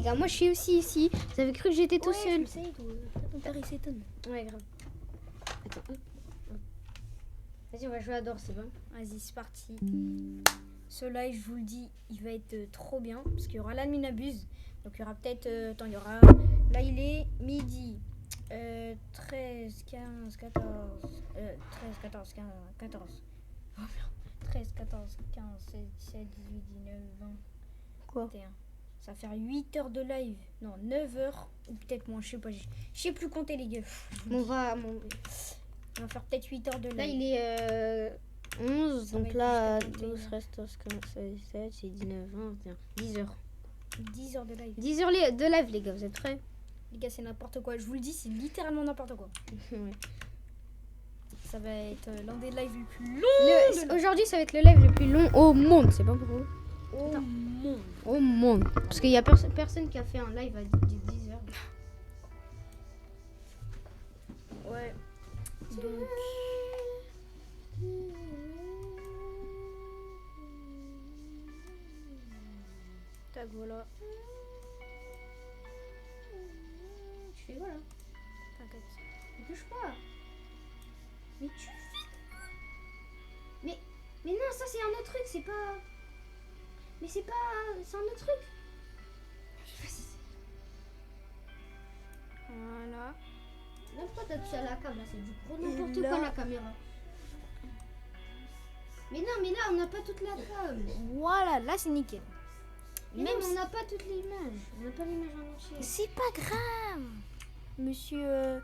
gars. Moi, je suis aussi ici. Vous avez cru que j'étais tout seul? Je sais, ton père il s'étonne. Ouais, grave. Attends. Vas-y, on va jouer à Dor, c'est bon. Vas-y, c'est parti. Ce live, je vous le dis, il va être trop bien. Parce qu'il y aura l'admin abuse. Donc il y aura peut-être... attends, il y aura... Là, il est midi. 13, 15, 14... 13, 14, 15, 14. Oh merde. 13, 14, 15, 16, 17, 18, 19, 20... Quoi? 21. Ça va faire 8 heures de live. Non, 9 heures. Ou peut-être moins, je sais pas. Je sais plus compter, les gars. On va faire peut-être 8 heures de live. Là, il est 11. Ça va Donc être là, jusqu'à 12, 13, 14, 15, 16, 17, c'est 19, 20, 21. 10 heures. 10 heures de live. 10 heures de live, les gars. Vous êtes prêts? Les gars, c'est n'importe quoi. Je vous le dis, c'est littéralement n'importe quoi. Ouais. Ça va être l'un des lives les plus longs. Aujourd'hui, ça va être le live le plus long au monde. C'est pas pour vous? Au monde. Au monde. Parce qu'il y a personne qui a fait un live à 10 heures. Ouais. Donc... Tac, voilà. Je fais voilà. T'inquiète. Ne bouge pas. Mais tu fais... Mais non, ça c'est un autre truc, c'est pas... Mais c'est pas... C'est un autre truc. Voilà. Là, pourquoi t'as touché à la cam, là? C'est du gros n'importe quoi, la caméra. Mais non, mais là, on n'a pas toute la cam. Voilà, là c'est nickel. Même on n'a pas toute l'image. On n'a pas l'image en entier. C'est pas grave. Monsieur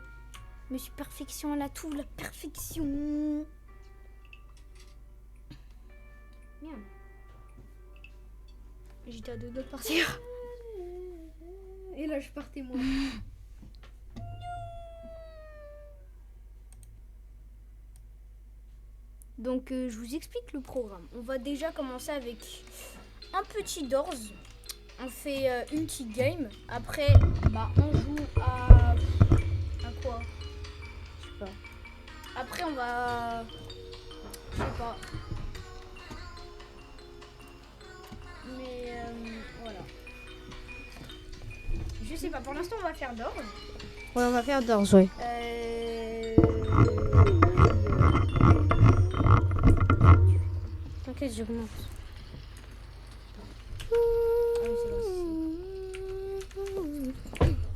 Perfection, elle a tout, la perfection. Merde. J'étais à deux doigts de partir. Et là, je partais moi. Donc je vous explique le programme. On va déjà commencer avec un petit Doors. On fait une petite game. Après, bah, on joue à quoi? Je sais pas. Après, on va... Je sais pas. Mais voilà. Je sais pas. Pour l'instant, on va faire Doors. Ouais, on va faire Doors, ouais. T'inquiète, je commence.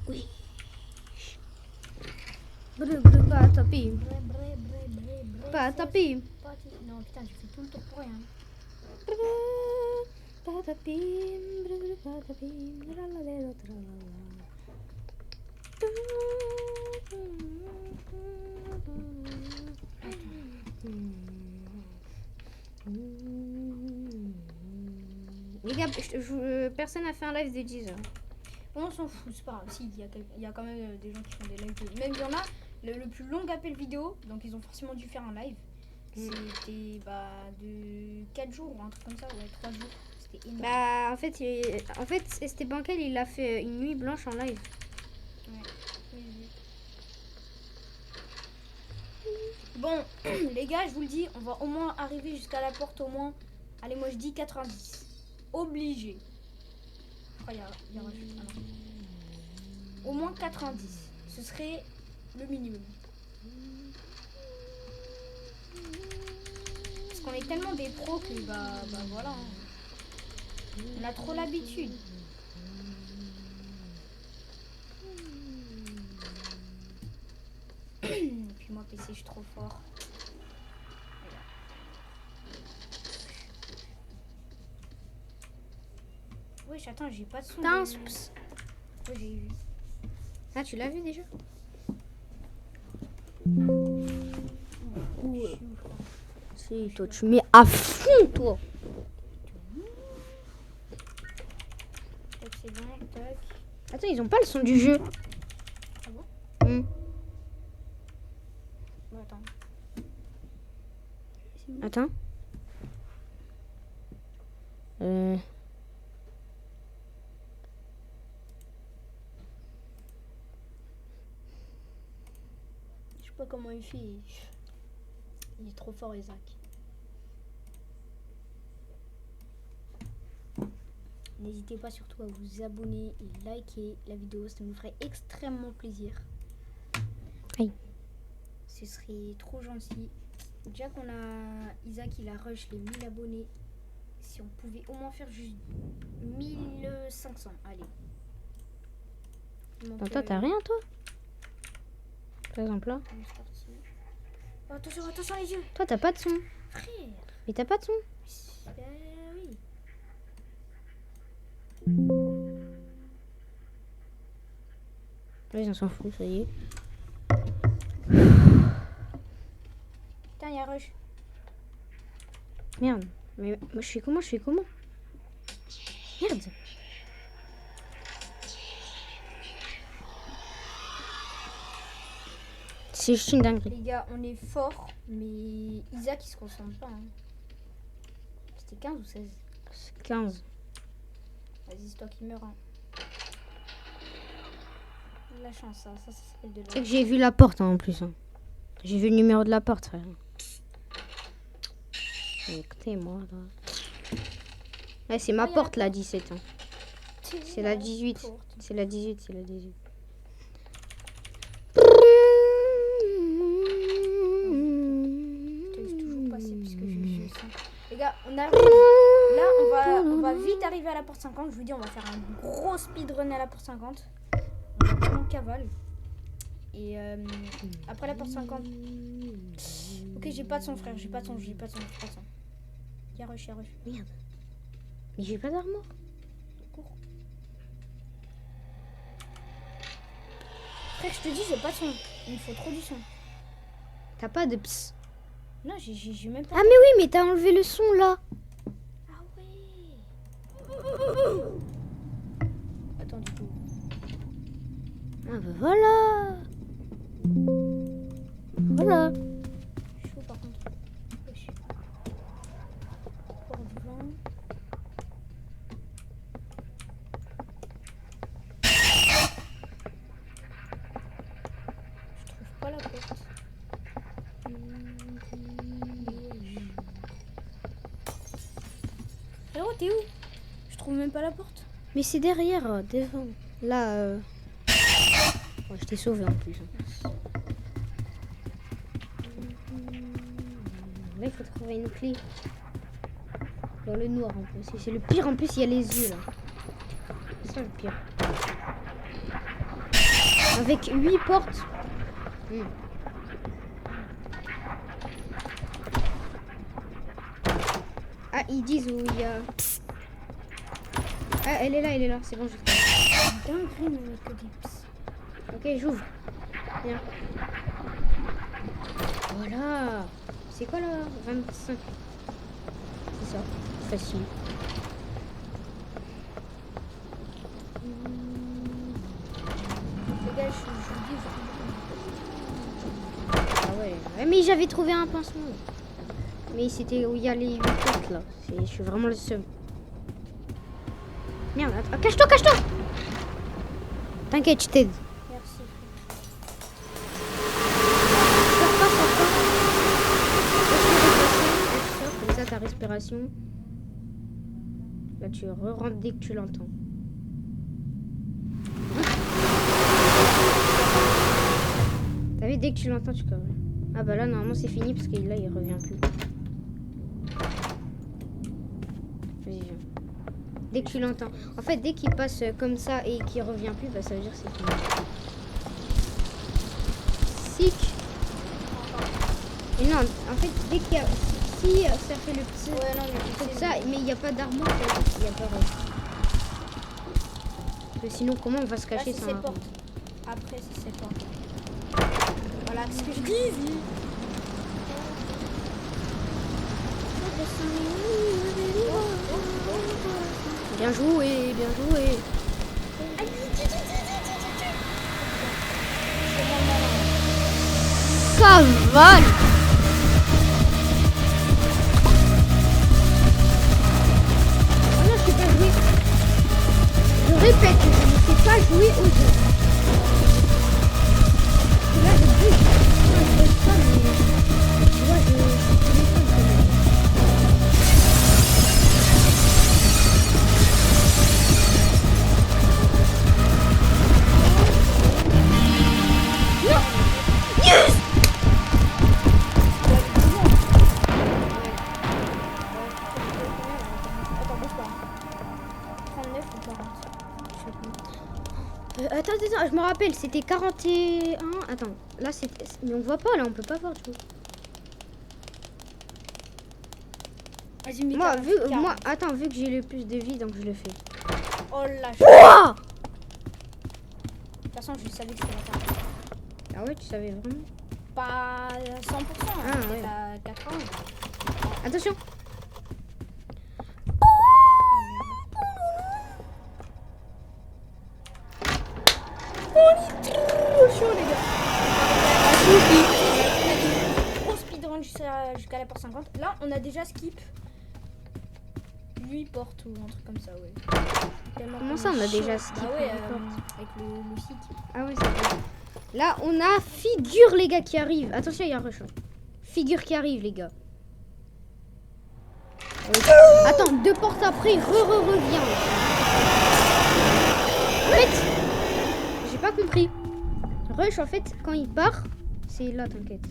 Oui. Pas tapis. Pas tapis. Non, putain, j'ai fait tout le tour pour rien. Les gars, personne n'a fait un live de 10 heures. On s'en fout, c'est pas grave. Si, il y a quand même des gens qui font des lives. Même il y en a, le plus long appel vidéo, donc ils ont forcément dû faire un live. C'était de 4 jours ou un truc comme ça, ouais, 3 jours. C'était énorme. Bah, en fait, c'était Bancal, il a fait une nuit blanche en live. Ouais. Bon, les gars, je vous le dis, on va au moins arriver jusqu'à la porte au moins. Allez, moi je dis 90. Obligé. Oh, y aura juste... ah, non. Au moins 90. Ce serait le minimum. Parce qu'on est tellement des pros que bah voilà. Hein. On a trop l'habitude. Et puis moi PC je suis trop fort. Wesh, attends, j'ai pas de son. Putain, Ouais, j'ai vu. Ah, tu l'as vu déjà? Ouais. Si, toi, tu mets à fond, toi. Tac, c'est bon, tac. Attends, ils ont pas le son du jeu. Ah bon? Bon, attends. Attends. Je sais pas comment il fait. Il est trop fort, Isaac. N'hésitez pas surtout à vous abonner et liker la vidéo, ça nous ferait extrêmement plaisir. Aïe. Ce serait trop gentil. Déjà qu'on a Isaac, il a rush les 1000 abonnés. Si on pouvait au moins faire juste 1500, allez. Donc, Toi, t'as rien, toi? Par exemple, là. on est parti. Oh, attention, attention les yeux. Toi, t'as pas de son. Frère. Mais t'as pas de son. Oui. Là, ils en s'en foutent, ça y est. Putain, il y a rush. Merde. Mais moi, je fais comment? Merde. C'est juste une dinguerie. Les gars, on est fort, mais Isaac, il se concentre pas. Hein. C'était 15 ou 16? C'est 15. Vas-y, c'est toi qui meurs. Hein. De la chance, ça s'appelle de Tu sais la que j'ai vu la porte, hein, en plus. Hein. J'ai vu le numéro de la porte, frère. Écoutez-moi, là. Ouais, c'est ma porte, la 17. Hein. C'est la 18. C'est la 18, c'est la 18. Je t'ai toujours passé puisque je sens. Les gars, on arrive. Là, on va vite arriver à la porte 50. Je vous dis, on va faire un gros speedrun à la porte 50. On va vraiment cavale. Et après la porte 50. Ok, j'ai pas de son, frère. J'ai pas de son. Y'a rush. Merde. Mais j'ai pas d'armure. Cours. Frère, je te dis, j'ai pas de son. Il me faut trop du son. T'as pas de ps. Non, j'ai même pas. Ah, mais oui, mais t'as enlevé le son, là. Ah ouais. Attends, du coup. Ah, bah voilà. Voilà. Chaud par contre. Wesh. Port du vent. Je trouve pas la porte. Frérot, t'es où? Je trouve même pas la porte. Mais c'est derrière, devant. Là, ouais, je t'ai sauvé en plus. Hein. Là, il faut trouver une clé. Dans le noir en plus. C'est le pire en plus, il y a les yeux là. C'est ça le pire. Avec 8 portes. Ah, ils disent où il y a... Ah, elle est là, c'est bon, je sais. Dinguerie, mais avec que des ps. Ok, j'ouvre. Viens. Voilà. C'est quoi là? 25. C'est ça. Facile. Les gars, je vous dis, Ah ouais. Mais j'avais trouvé un pansement. Mais c'était où il y a les 8 portes là. Je suis vraiment le seul. Merde, attends. Cache-toi. T'inquiète, je t'aide. merci. Sors pas. Sors, comme ça ta respiration. Là tu re-rentres dès que tu l'entends. T'as vu, dès que tu l'entends, tu cavales. Ah bah là normalement c'est fini parce que là il revient plus. Vas-y, viens. Dès que tu l'entends. En fait dès qu'il passe comme ça et qu'il revient plus, bah ça veut dire que c'est fini. Sick. Et non, en fait dès qu'il y a... Si ça fait le petit... Ouais, non, mais Comme ça, mais il n'y a pas d'armoire, ça veut dire qu'il n'y a pas... Parce que sinon comment on va se là, cacher c'est sans ses armoire? portes. Après, c'est ses portes. Voilà ce que je dis. Bien joué, bien joué. Cavale. Oh non, je sais pas jouer. Je répète, je ne sais pas jouer au jeu. Là, je bouge. Non, je bouge pas, mais... Tu vois, je téléphone quand même. Attends, je me rappelle, c'était 41. Attends, là c'était. Mais on voit pas, là, on peut pas voir du coup. Vas-y, mets Moi, 40. attends, vu que j'ai le plus de vie, donc je le fais. Oh là, Ouah. de toute façon, je savais que c'était la 40. Ah ouais, tu savais vraiment? Pas à 100%, Ah, peut-être ouais. à 80. Attention. On est trop chaud, les gars. Gros speedrun jusqu'à la porte 50. Là, on a déjà skip 8 portes ou un truc comme ça, ouais. Tellement Comment qu'on ça, on a est déjà chaud. skip Bah ouais, 8 portes avec le site. Ah ouais, c'est vrai. Là, on a figure, les gars, qui arrive. Attention, il y a un rush. Figure qui arrive, les gars. Attends, 2 portes après, revient. En fait, j'ai pas compris. Rush, en fait, quand il part, c'est là, t'inquiète.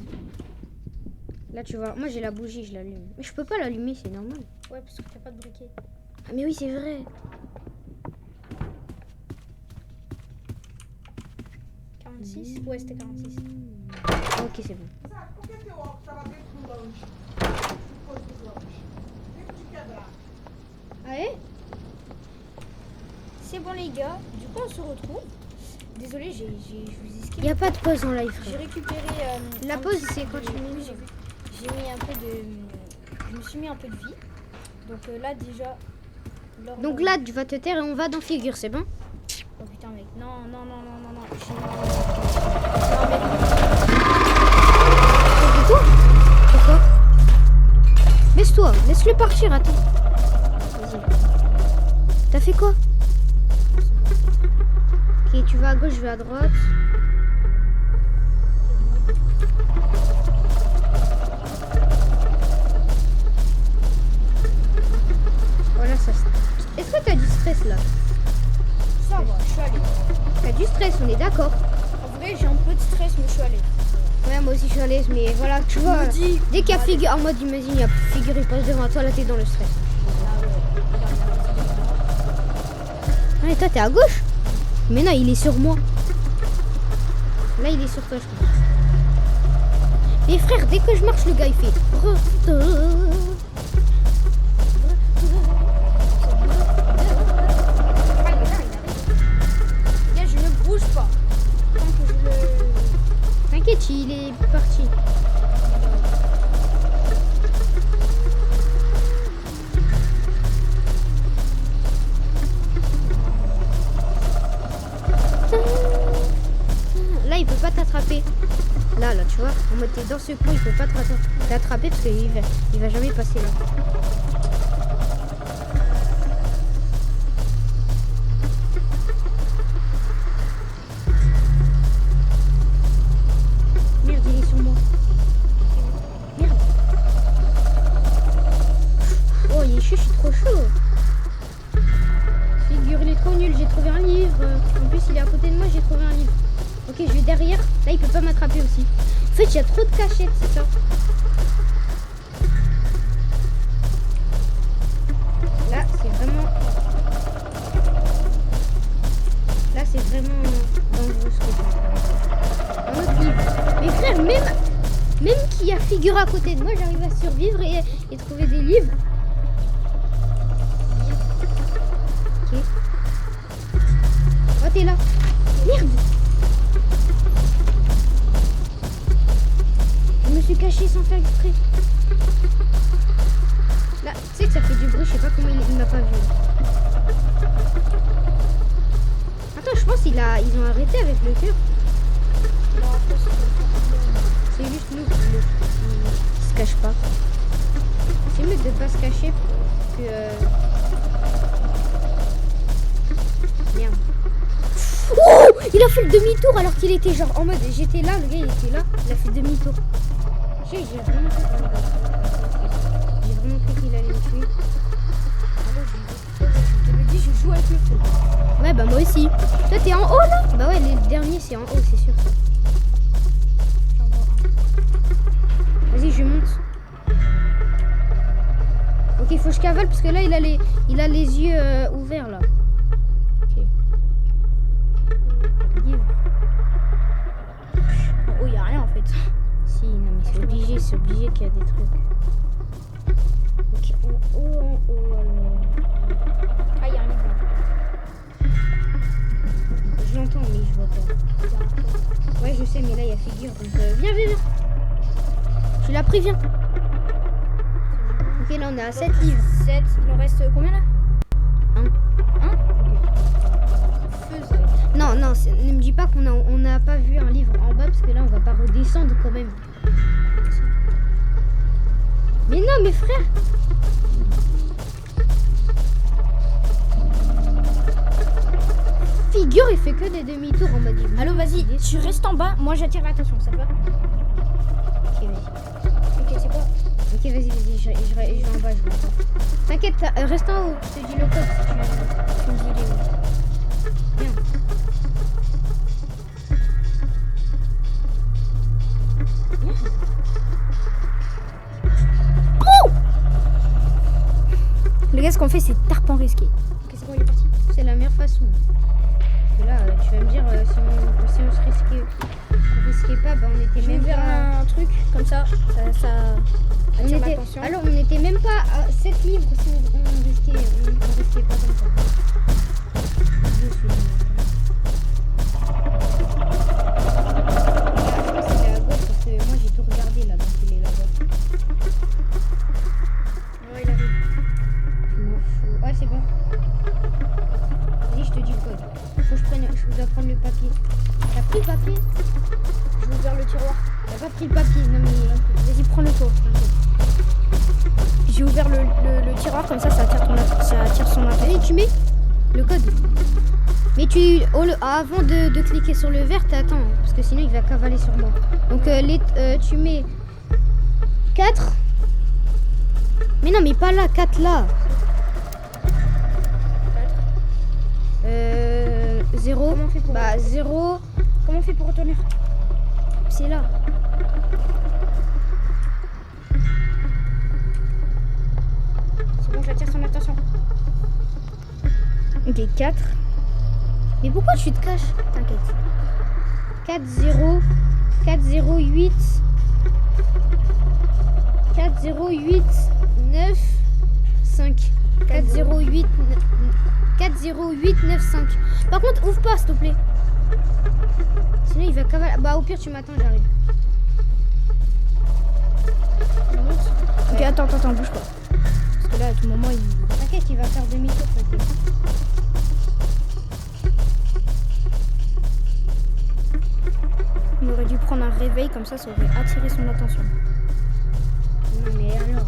Là, tu vois, moi j'ai la bougie, je l'allume. Mais je peux pas l'allumer, c'est normal. Ouais, parce que t'as pas de briquet. Ah, mais oui, c'est vrai. 46? Ouais, c'était 46. Ok, c'est bon. Por que teu óculos estava dentro do lanche? Depois do lanche. Dentro de quebrar. Ah ouais? C'est bon, les gars. Du coup, on se retrouve. Désolé, je vous ai skip. Il y a pas de pause en live, J'ai frère. récupéré. La un pause, petit c'est peu quand de- tu mets oui, une- j'ai mis un peu de. Je me suis mis un peu de vie. Donc là, déjà. Donc là, tu vas te taire et on va dans figure, c'est bon? Oh putain, mec. Non. Non, mec. Toi? Pourquoi? Laisse-toi, laisse-le partir, attends. Vas-y. T'as fait quoi? Ok, tu vas à gauche, je vais à droite. Voilà, ça. Est-ce que t'as du stress là? Ça va, je suis allée. T'as du stress, on est d'accord. En vrai, j'ai un peu de stress, mais je suis allée. Ouais, moi aussi je suis à l'aise, mais voilà, tu vois. me dis- Dès qu'il y a figure, en mode imagine, il y a figure, il passe devant toi, là t'es dans le stress. Ah ouais. Ah, et toi t'es à gauche? Mais non, il est sur moi. Là, il est sur toi, je crois. Mais frère, dès que je marche, le gars il fait. Gars, je ne bouge pas. Tant que je le. T'inquiète, il est parti. Là, il peut pas t'attraper. Là, tu vois, en mode t'es dans ce coin, il peut pas t'attraper parce qu'il va jamais passer là. Merde, il est sur moi. Merde. Oh, il est chaud, je suis trop chaud. Figure, il est trop nul, j'ai trouvé un livre. En plus, il est à côté de moi, j'ai trouvé un livre. Ok, je vais derrière. Là, il peut pas m'attraper aussi. En fait, il y a trop de cachettes, c'est ça. Là, c'est vraiment... Là, c'est vraiment dangereux ce que je fais. Un autre livre. Mais frère, même qu'il y a figure à côté de moi, j'arrive à survivre et trouver des livres. Ok. Oh, t'es là. Merde. Je me suis caché sans faire exprès. Là, tu sais que ça fait du bruit, je sais pas comment il m'a pas vu. Attends, je pense qu'ils ont arrêté avec le cœur. Non, après, C'est juste nous qui se cache pas. C'est mieux de pas se cacher que... Merde. Oh, il a fait le demi-tour alors qu'il était genre en mode j'étais là, le gars il était là, il a fait demi-tour. J'ai vraiment cru qu'il allait me tuer. je te le dis, je joue avec le feu. Ouais bah moi aussi. Toi t'es en haut là? Bah ouais, le dernier c'est en haut, c'est sûr. J'en vois un. Vas-y, je monte. Ok, il faut que je cavale parce que là il a les yeux ouverts là. Ok. C'est obligé qu'il y a des trucs. Ok, en haut alors. Ah, il y a un livre là. Je l'entends, mais je vois pas. Il y a un truc. Ouais, je sais, mais là il y a figure. Donc viens. Tu l'as pris, viens. Ok, là on est à 7 livres. 7. Il en reste combien là? Un. Faisable. Non, ne me dis pas on n'a pas vu un livre en bas parce que là on va pas redescendre quand même. Mais non, mes frères. Figure, il fait que des demi-tours en mode. Allô, vas-y, tu restes en bas. Moi, j'attire l'attention, ça te va? Ok, vas-y. Ok, c'est quoi? Ok, vas-y, je vais en bas, T'inquiète, reste en haut, je te dis le code si tu me dis il est où. Viens. Les gars, ce qu'on fait, c'est tarpin risqué. Ok, c'est bon, il est parti. C'est la meilleure façon. Parce que là, tu vas me dire, si on se risquait pas, bah on était Je vais même vers pas... un truc, comme ça attire l'attention. Alors, on était même pas à 7 livres si on risquait pas comme ça. Je suis... C'est à gauche parce que moi j'ai tout regardé là, donc il est là-bas. Ouais, il arrive. Je m'en fous. Ouais, c'est bon. Vas-y, je te dis le code. Je dois prendre le papier. T'as pris le papier? Je vais vers le tiroir. T'as pas pris le papier? Non mais... Vas-y, prends-le toi. J'ai ouvert le tiroir, comme ça attire son attention. Allez, tu mets le code. Mais avant de cliquer sur le vert, t'attends. Parce que sinon, il va cavaler sur moi. Donc, tu mets 4. Mais non, mais pas là, 4 là. 0. Comment on fait pour Bah, 0. Comment on fait pour retourner? C'est là. C'est bon, j'attire son attention. Ok, 4. Mais pourquoi tu te caches? T'inquiète. 4, 0. 4, 0, 8. 4, 0, 8, 9, 5. 4, 0, 8, 4, 0, 8, 9, 5. Par contre, ouvre pas, s'il te plaît. Sinon, il va cavaler. Bah, au pire, tu m'attends, j'arrive. Ok, attends, bouge pas. Parce que là, à tout moment, il... T'inquiète, il va faire demi-tour, t'inquiète. On aurait dû prendre un réveil, comme ça aurait attiré son attention. Non, mais alors.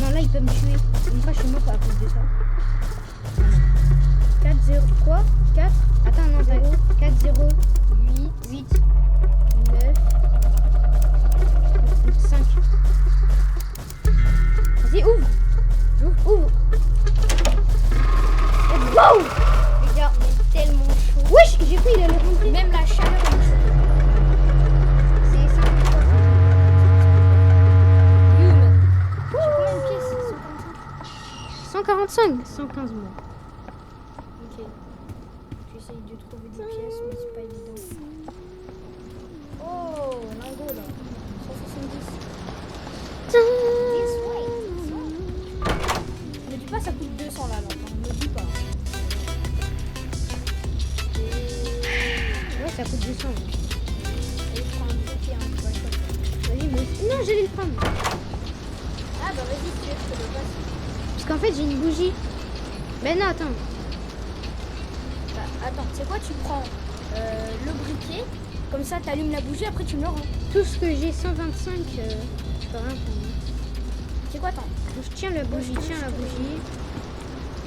Non, là, il peut me tuer. Une fois, je suis mort à cause de ça. 4, 0, quoi? 4, Attends, non, 0, 4, 0, 8, 8, 9, 5. Vas-y, ouvre. Ouvre. Et boum! Les gars, on est tellement chaud. Wesh, j'ai cru il allait rentrer. Même la chaleur est chaude. C'est 53. Youm. J'ai combien de pièces? 145. 115 mois. Ok. J'essaye de trouver des pièces, mais c'est pas évident. Oh, lingot là. 170. Ne dis pas ça coûte 200 là, ne dis pas. Ouais, ça coûte 200. Allez, prends un briquet, hein, tu vas le faire. Vas-y, mais... Non, j'allais le prendre. Ah bah vas-y, si tu veux, je te le passe. Parce qu'en fait, j'ai une bougie. Mais non, attends. Bah, attends, c'est quoi? Tu prends le briquet, comme ça t'allumes la bougie, après tu me le rends. Tout ce que j'ai 125, je peux rien prendre. C'est quoi, attends? Donc, je tiens la bougie, tiens la bougie.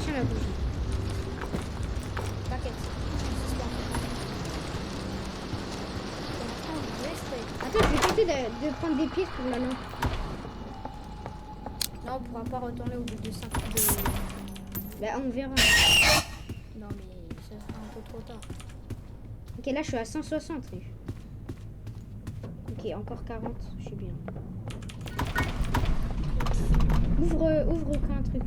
Tiens la bougie. T'inquiète. Attends, je vais tenter de prendre des pièces pour la lampe. Non, on pourra pas retourner au bout de 5 Bah, on verra. Non, mais ça sera un peu trop tard. Ok, là, je suis à 160. Ok, encore 40, je suis bien. Ouvre un truc.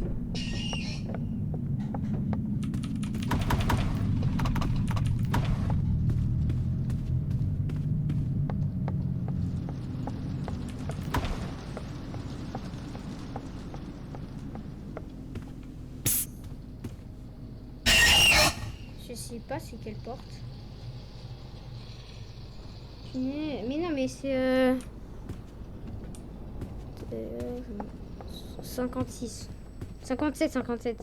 sais pas c'est quelle porte. Mais non, mais c'est 56. 57, 57.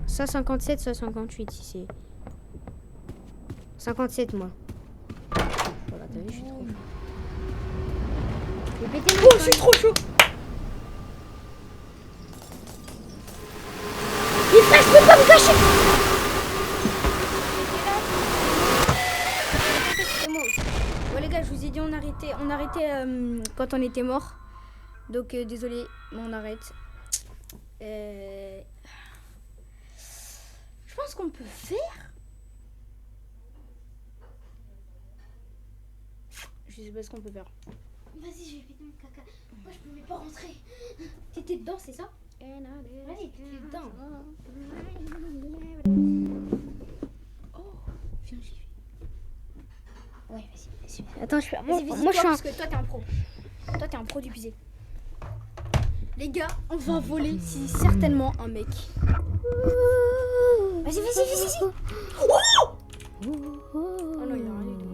Ça 57, ça 58 si c'est. 57 moi. Voilà, t'as vu, je suis trop chaud. Je vais péter mon Oh, crâne. je suis trop chaud. Mais frère, je peux pas me cacher. C'est moi aussi. Bon les gars, je vous ai dit on arrêtait quand on était mort. Donc désolé, mais on arrête. Je pense qu'on peut faire. Je sais pas ce qu'on peut faire. Vas-y, je vais péter mon caca. Moi, je pouvais pas rentrer. T'étais dedans, c'est ça? Vas-y, t'étais dedans. Oh, viens, j'y vais. Ouais, vas-y. Attends, je fais. Vas-y, Moi, moi je suis un. parce que toi t'es un pro. Toi t'es un pro du puiser. Les gars, on va voler si certainement un mec. Vas-y. Oh non, il a rien du tout.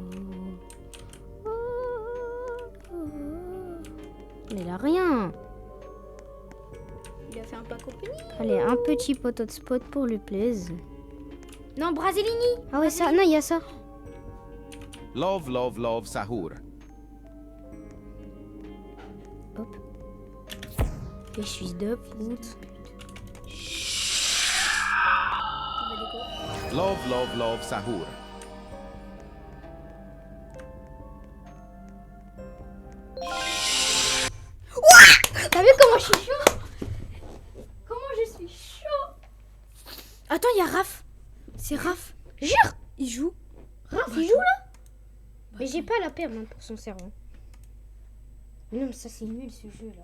Mais il a rien. Il a fait un pack opening. Allez, un petit poteau de spot pour le plaise. Non, Brasellini. Ah ouais, ça. Non, il y a ça. Love, love, love, sahur. Hop. Et je suis de pute. On va déco. Love, love, love, sahur. T'as vu comment je suis chaud? Comment je suis chaud? Attends, il y a Raph. C'est Raph. Jure. Il joue. Raph, il joue là. Mais j'ai pas la paire hein, pour son cerveau. Non, mais ça c'est nul ce jeu là.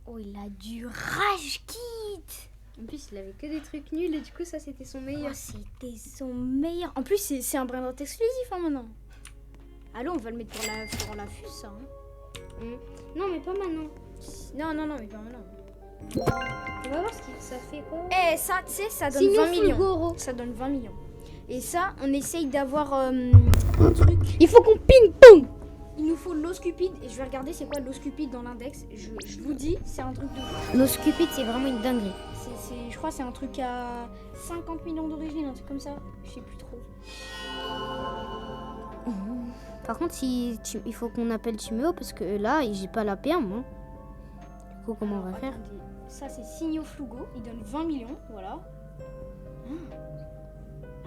Oh, il a du rage kit. En plus, il avait que des trucs nuls et du coup, ça c'était son Oh, meilleur. c'était son meilleur. En plus, c'est un brain exclusif hein, maintenant. Allô, on va le mettre pour la fuse, ça. Hein. Non, mais pas maintenant. Non, mais pas maintenant. On va voir ce que ça fait quoi. Eh, ça, tu sais, ça donne Sinon, 20 millions. Fulgoro. Ça donne 20 millions. Et ça, on essaye d'avoir un truc. Il faut qu'on ping-pong. Il nous faut l'os cupide. Et je vais regarder c'est quoi l'os cupide dans l'index. Je vous dis, c'est un truc de fou. L'os cupide, c'est vraiment une dinguerie. Je crois que c'est un truc à 50 millions d'origine, un truc comme ça. Je sais plus trop. Par contre, il faut qu'on appelle Timéo parce que là, j'ai pas la paire, moi. Du coup, comment on va faire? Attendez. Ça, c'est Signo Flugo. Il donne 20 millions. Voilà.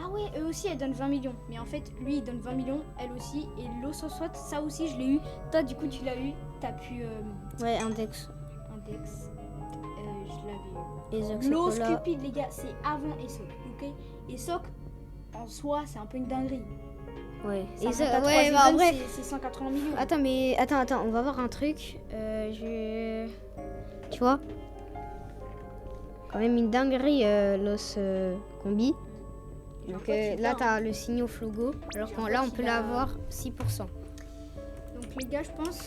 Ah ouais, eux aussi, elles donnent 20 millions. Mais en fait, lui, il donne 20 millions. Elle aussi. Et l'Ososwat, ça aussi, je l'ai eu. Toi, du coup, tu l'as eu. T'as pu... Ouais, index. Index. Je l'avais eu. Et Zox L'os Cola. cupide, les gars, c'est avant Esok. Ok. Esok, en soi, c'est un peu une dinguerie. Ouais. Ça Et ça, remonte à ouais, 3 bah, en events, vrai. c'est 180 millions. Attends, mais attends, on va voir un truc. Tu vois? Quand même une dinguerie, l'os combi. Donc là, t'as le Signo Flugo. Alors que là, on peut l'avoir 6%. Donc les gars, je pense,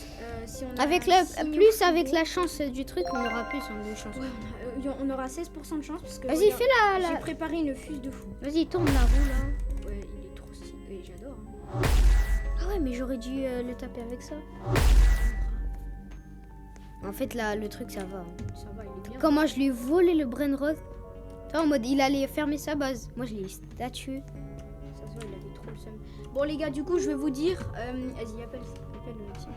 si on a Avec un Signo plus Flugo, avec la chance du truc, on aura plus de chance. ouais, on aura 16% de chance parce que Vas-y, regarde, fais j'ai la. préparé une fuse de fou. Vas-y, tourne la roue là. Ouais, il est trop stylé. Oui, j'adore. Hein. Ah ouais, mais j'aurais dû le taper avec ça. En fait, là, le truc, ça va. Hein. Ça va, il est bien. Comment je lui ai volé le Brain Rot. Tu vois, en mode, il allait fermer sa base. Moi, je l'ai statué. Ça se voit, il avait trop le seum. Bon les gars, du coup, je vais vous dire. Vas-y, appelle le médecin.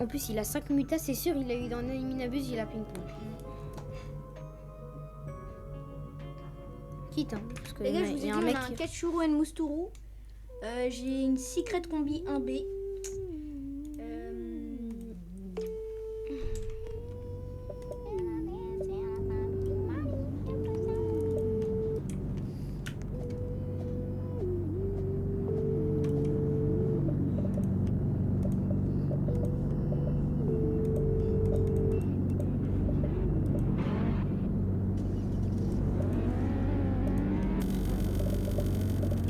En plus, il a 5 mutas, c'est sûr. Il a eu dans Eliminabus, il a ping-pong. Quitte, hein. Parce que Les gars, je il vous ai y dit, a un on mec a un qui... Ketchuru and Mousturu. J'ai une Secret Combi 1B.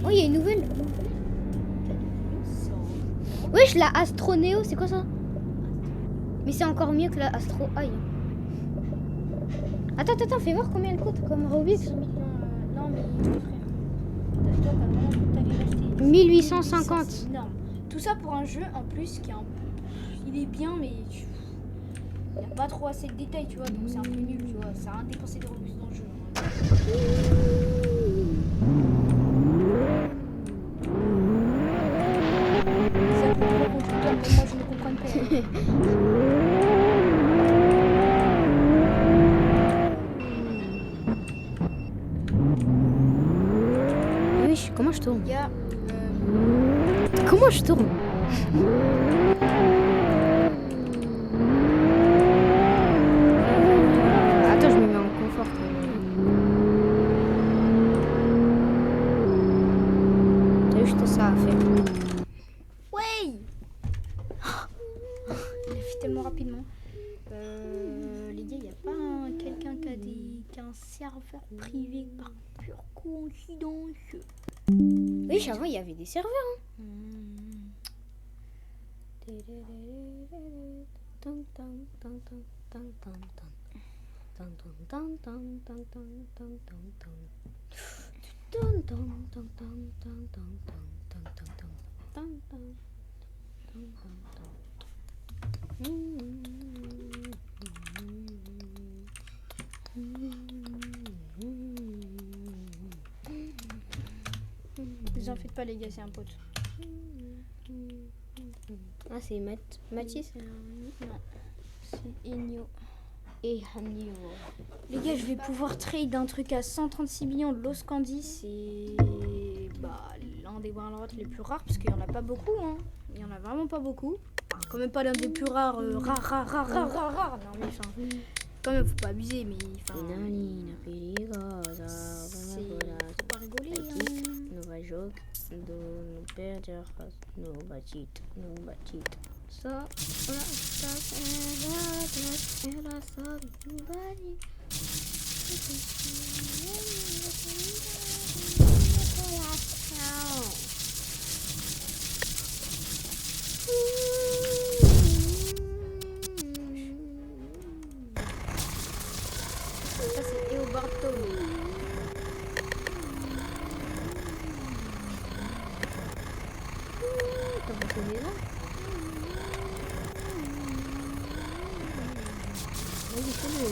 Oh, il y a une nouvelle. Wesh, la Astroneo, c'est quoi ça? Mais c'est encore mieux que la Astro Eye. Attends, fais voir combien elle coûte comme Robux. Non, mais frère. Toi, t'as vraiment t'allais l'acheter. 1850. C'est énorme. Tout ça pour un jeu en plus qui est il est bien, mais il n'y a pas trop assez de détails, tu vois, donc c'est un peu nul, tu vois. Ça a rien dépensé de Robux dans le jeu. Ça peut trop constructeur, mais moi je ne comprends pas. Oui, comment je tourne? Il y a Comment je tourne? Attends, je me mets en confort. T'as juste ça à faire. ouais. Il a fait tellement rapidement. Les gars, il n'y a pas quelqu'un qui a un serveur privé par pure coïncidence. Oui, avant il y avait des serveurs. Vous en faites pas, les gars, c'est un pote. Ah, c'est Mathis. Non, c'est Enyo. Et Hanyo. Les gars, je vais pouvoir trade un truc à 136 millions de Los Candy. C'est l'un des Warlords les plus rares, parce qu'il n'y en a pas beaucoup. Hein. Il n'y en a vraiment pas beaucoup. Enfin, quand même pas l'un des plus rares. Rares. Non, mais enfin, quand même, faut pas abuser. Mais enfin, c'est pas rigoler. Hein. Nova joc do no perderás no batito. Só ela sabe o vale. Ça, c'est Eobarto. T'as beaucoup de maisons. Vas-y, fais-le.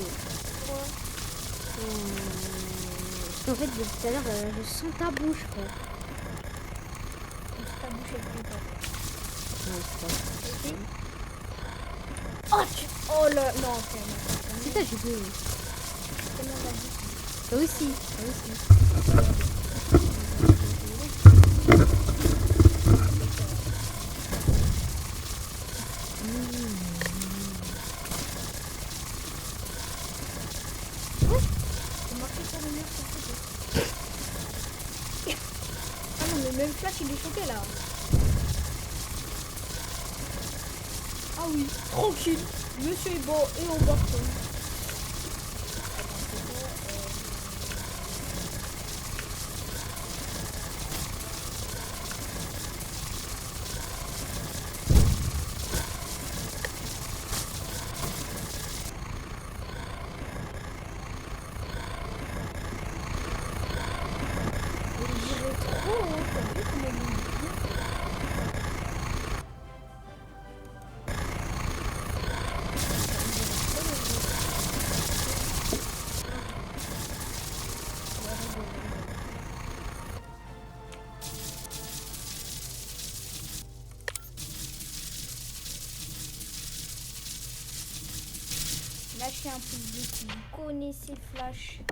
Parce qu'en fait, depuis tout à l'heure, je sens ta bouche, frère. Ta bouche est plus forte. Non, c'est pas ça. Oh là, non, ok. C'est ta jupe. Tellement la vie. Toi aussi. Ah non, mais même Flash, il est choqué là. Ah oui, tranquille. Monsieur est beau et on barre. Lâchez un pouce bleu si vous connaissez Flash.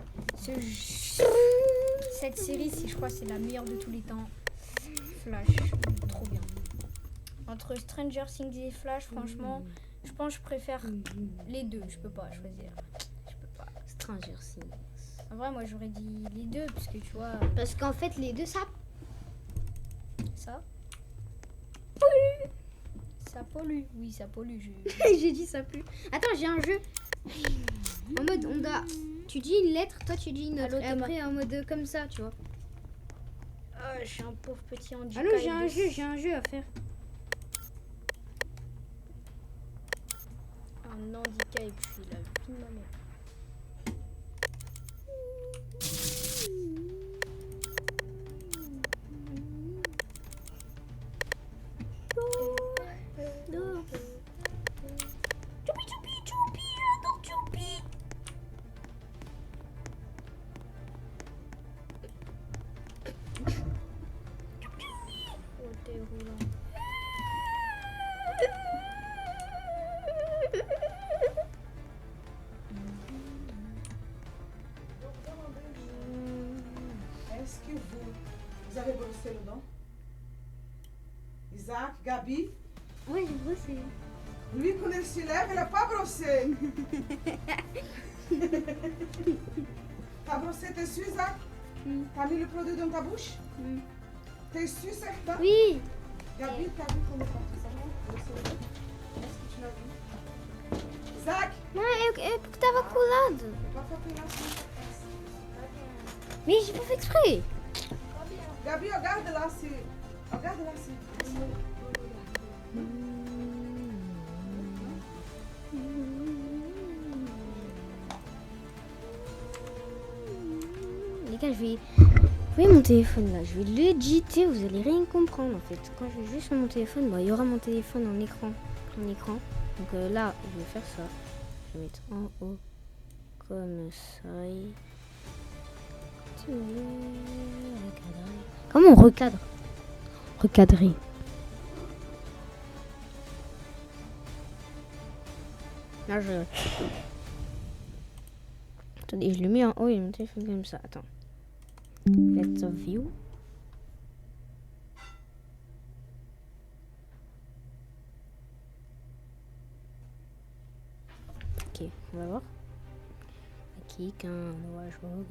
Cette série, je crois, c'est la meilleure de tous les temps. Flash, trop bien. Entre Stranger Things et Flash, franchement, je pense que je préfère les deux. Je peux pas choisir. Je peux pas. Stranger Things. En vrai, moi, j'aurais dit les deux, parce que tu vois, Parce qu'en fait, les deux, ça. ça. Ça pollue. Oui, ça pollue. J'ai dit ça plus. Attends, j'ai un jeu. En mode, on doit. Tu dis une lettre, toi tu dis une autre. Et après, en mode comme ça, tu vois. Je suis un pauvre petit handicap. Allô, j'ai un jeu à faire. un handicap et puis la vie de ma mère. Fauteuil roulant. Est-ce que vous avez brossé le dent? Isaac, Gabi, Ouais, j'ai brossé. lui quand il se lève, il n'a pas brossé. T'as brossé tes yeux, Isaac? T'as mis le produit dans ta bouche? T'es sûr, certain? Oui. Gabi, t'as vu comment tu ça brosser le dent? Est-ce que tu l'as vu? Isaac, Ouais, é porque tava colado. va faire là sur ta face. Mais j'ai pas fait exprès. Gabi, regarde là, c'est. Regarde là, c'est. Les gars, je vais... Vous voyez mon téléphone là, je vais l'éditer, vous allez rien comprendre en fait. Quand je vais juste sur mon téléphone, il y aura mon téléphone en écran. Donc là, je vais faire ça. Je vais mettre en haut comme ça. Comment on recadre? Recadrer. Là, je... Attendez, je le mets en haut et mon téléphone comme ça. Attends. Let's view. Ok, on va voir. Aqui quand on va jouer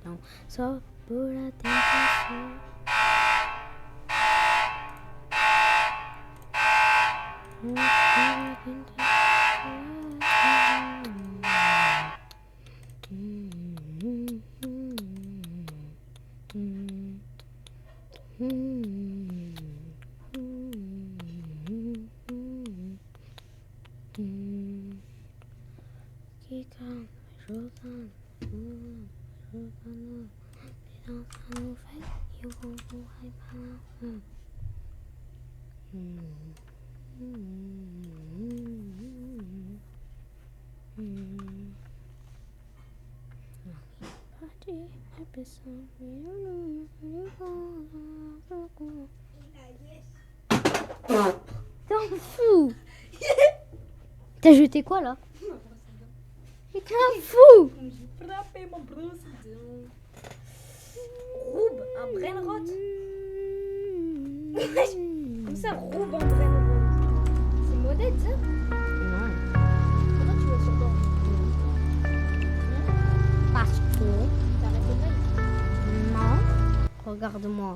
dans só por a tentação. T'en fous. T'as jeté quoi là? Mais t'es un fou. J'ai frappé mon brosse de dents. Roube un brainrot. Comme ça, roube un brainrot. C'est modèle ça? Non. Comment tu vas sur dents? Parce que... T'as arrêté de live? Non. Regarde-moi.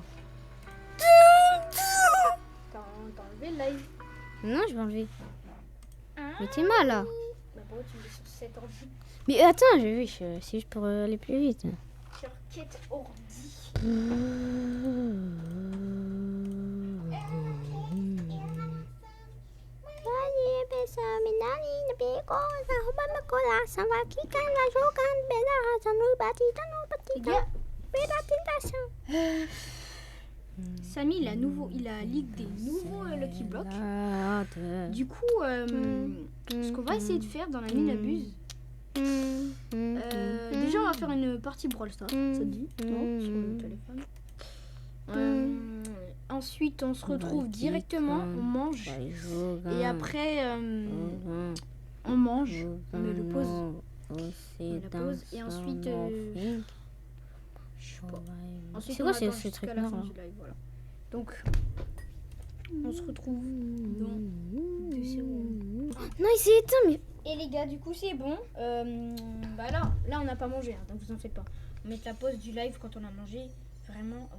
T'as enlevé le live. Non, je vais enlever. Mais t'es mal là. Bah pourquoi tu me mets sur cet ordi? Mais attends, j'ai vu, c'est juste pour aller plus vite. Sur quête ordi? Les gars, Samy, il a leak des nouveaux Lucky Blocks. Du coup, ce qu'on va essayer de faire dans la mine abuse, déjà on va faire une partie Brawl Stars, ça te dit? Non, sur le téléphone. Ensuite, on se retrouve directement, on mange. Et après, on mange, on met le pause. On met la pause. Et ensuite, je sais pas. Ensuite, C'est on quoi attend ce jusqu'à truc la noir, fin là du live, voilà. Donc, on se retrouve dans 2 secondes. Non, il s'est éteint, mais... Et les gars, du coup, c'est bon. Bah là, on n'a pas mangé, hein, donc vous en faites pas. On met la pause du live quand on a mangé. Vraiment, ah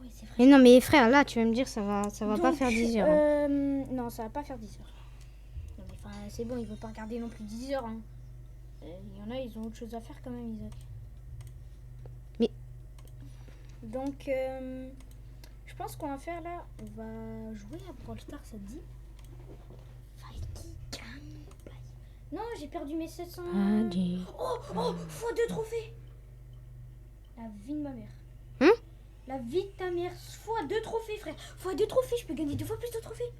oui, c'est vrai. Mais non, mais frère, là, tu vas me dire, ça va pas Donc, faire 10 heures. Hein. Non, ça va pas faire 10 heures. Non, mais enfin, c'est bon, il veut pas regarder non plus 10 heures. Hein. Il y en a, ils ont autre chose à faire quand même, Isaac. Mais... Donc, je pense qu'on va faire là, on va jouer à Brawl Stars, ça te dit? Non, j'ai perdu mes 700. Oh, x2 trophées. La vie de ma mère. La vie de ta mère. x2 trophées, frère. x2 trophées, je peux gagner 2 fois plus de trophées.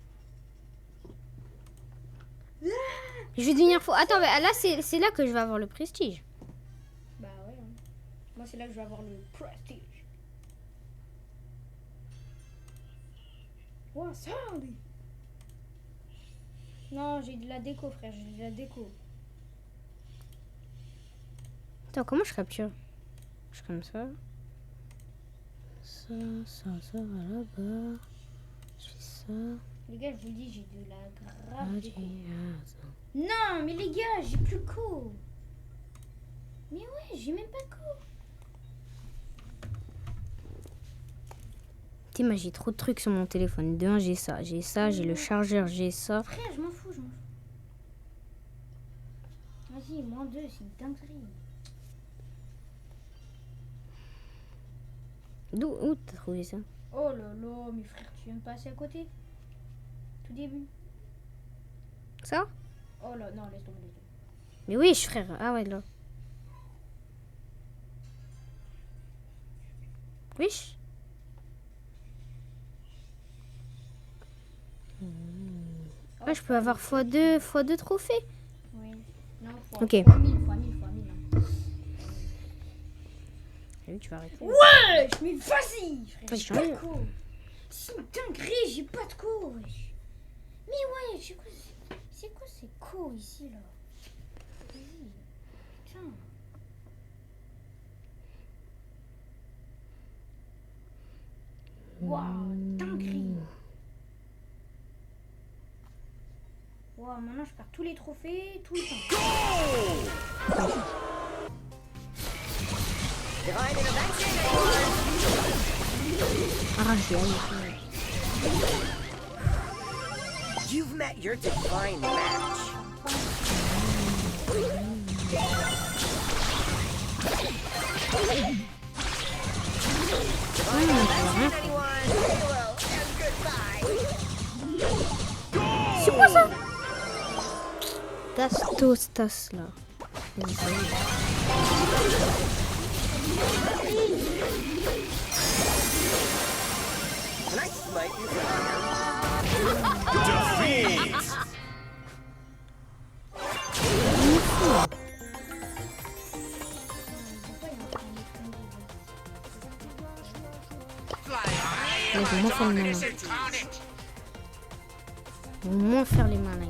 Je vais devenir faux. Attends, mais là, c'est là que je vais avoir le prestige. Bah ouais. Hein. Moi, c'est là que je vais avoir le prestige. Wow, ça, lui. Non, j'ai de la déco, frère. J'ai de la déco. Attends, comment je capture? Je fais comme ça. Ça va là-bas. Je fais ça. Les gars, je vous le dis, j'ai de la grave déco. Non, mais les gars, j'ai plus co. Mais ouais, j'ai même pas co. Moi j'ai trop de trucs sur mon téléphone. De un, j'ai ça, j'ai le chargeur, j'ai ça. Frère, je m'en fous, Vas-y, -2, c'est une dinguerie. Où t'as trouvé ça? Oh là là, mais frère, tu viens de passer à côté? Tout début. Ça? Oh là, non, laisse tomber. Mais oui, frère. Ah ouais, là. Oui. Ouais, je peux avoir x2 trophées. Oui. Non, Ok. fois 1000. Oui, tu vas arrêter. Ouais, mais vas-y, frère. Ouais, J'ai pas de co. C'est une dinguerie, j'ai pas de co. Wesh. Mais ouais, c'est quoi ces co ici là? Vas-y. Putain. Waouh, dinguerie. Waouh, maintenant je perds tous les trophées, tout le temps. You've met your divine match. C'est quoi ça? Tas là. Can I smite you for Ils vont moins faire les malins. Ils vont moins faire les malins.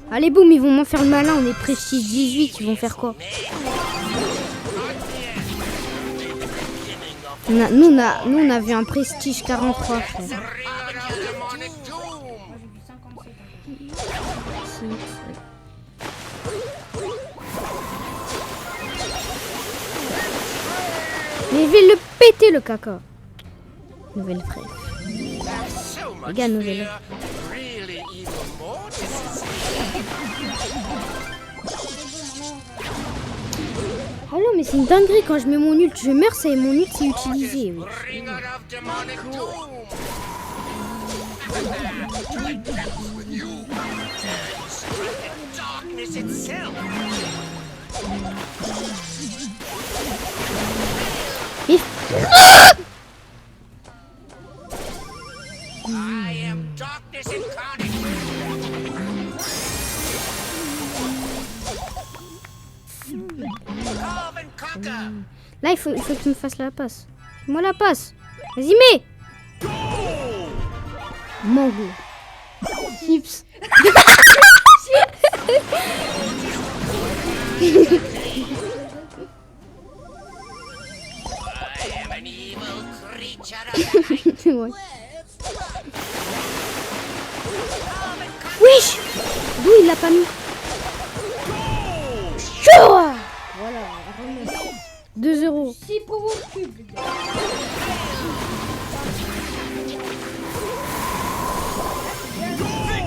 Allez boum, ils vont moins faire le malin, on est prestige 18, ils vont faire quoi? Nous on avait un prestige 43 frère. Mais je vais le péter le caca. Nouvelle fraise. Les gars, nouvelle. Ah non, mais c'est une dinguerie quand je mets mon ult, je meurs, ça et mon ult c'est utilisé. Oui. Mais... Là, il faut que tu me fasses la passe. Fais-moi la passe. Vas-y, mets. Mango. Chips. Ouais. Wesh. D'où il l'a pas mis? Voilà. 2 €. 6 power cubes, les gars.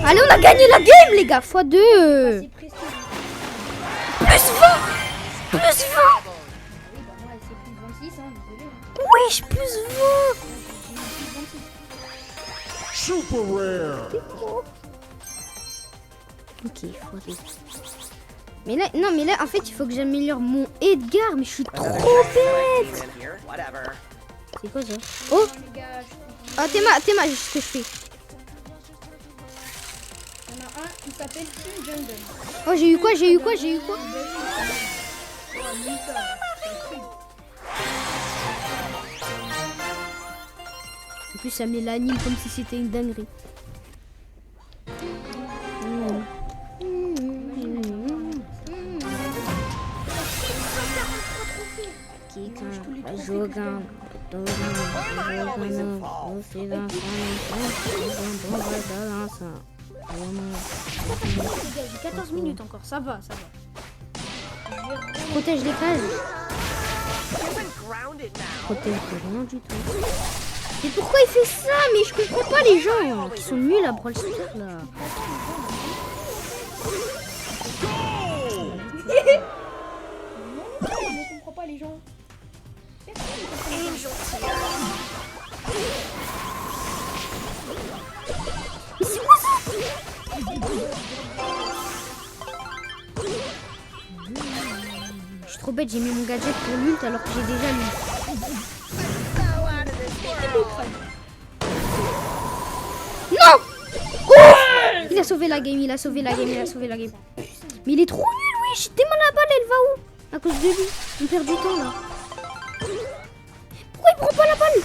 Allez, on a gagné la game, les gars. x2. C'est prestige. Plus 20. Plus 20. Oui, bah moi, c'est plus 26, hein, désolé. Hein. Wesh, plus 20. J'ai eu plus 26. Super rare. Ok, x2. Mais là, non, mais là, en fait, il faut que j'améliore mon Edgar. Mais je suis trop bête. In here, whatever. C'est quoi ça? Oh, Les gars, je comprends. ah, Théma, ce que je fais. Il y en a un qui s'appelle Team Jungle. Oh, j'ai eu quoi? Oh, Mika, c'est cool. En plus, ça met l'anime comme si c'était une dinguerie. Les gars, j'ai 14 minutes encore, ça va. Protège les cages. You've been grounded now. Protège de rien du tout. Mais pourquoi il fait ça? Mais je comprends pas les gens qui sont nuls à Brawl Stars là. Je ne comprends pas les gens. Angel tear. Mais c'est quoi ça? Je suis trop bête, j'ai mis mon gadget pour l'ult alors que j'ai déjà l'ult. Non! Oh! Il a sauvé la game. Mais il est trop nul, wesh. Tellement la balle, elle va où? À cause de lui. On perd du temps là. Pourquoi il prend pas la balle?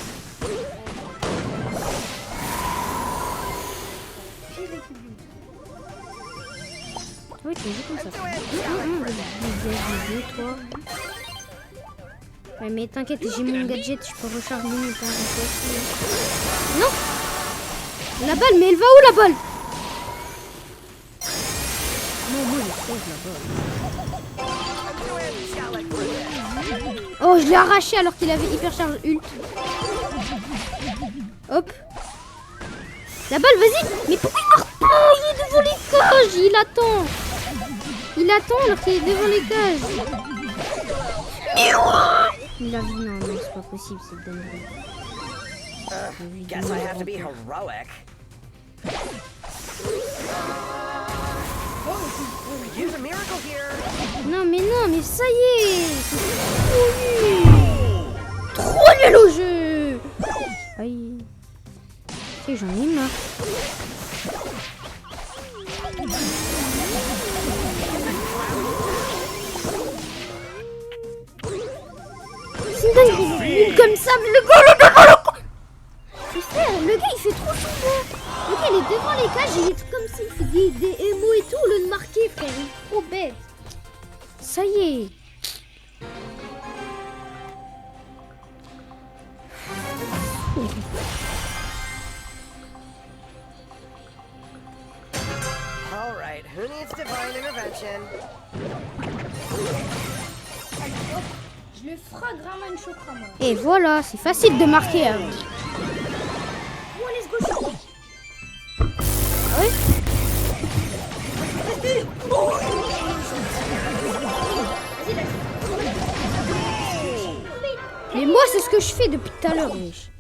Ouais, tu joues comme ça. Toi. Ouais, mais t'inquiète, j'ai mon gadget, je peux recharger mon temps. Non! La balle, mais elle va où la balle? Non, moi je sauve la balle. Oh, je l'ai arraché alors qu'il avait hyper charge ult. Hop. La balle, vas-y. Mais pourquoi il marque pas? Il est devant les cages. Il attend alors qu'il est devant les cages. Il a vu, non, c'est pas possible, c'est dingue. Guess I have to be heroic. Use a miracle here. Non, mais ça y est. C'est trop nul au jeu. Aïe. Tu sais, j'en ai marre. C'est dingue, il est comme ça, mais le gars là devant le coup. Mais frère, le gars il fait trop souvent. Le gars il est devant les cages, il est comme s'il fait des émos et tout, le de marquer, frère, il est trop bête. Ça y est. All right, who needs divine intervention? Je le fragramme une chokra, moi. Et voilà, c'est facile de marquer. Hein. Oh, let's go, chokra. Ah ouais? Mais moi, c'est ce que je fais depuis tout à l'heure, wesh.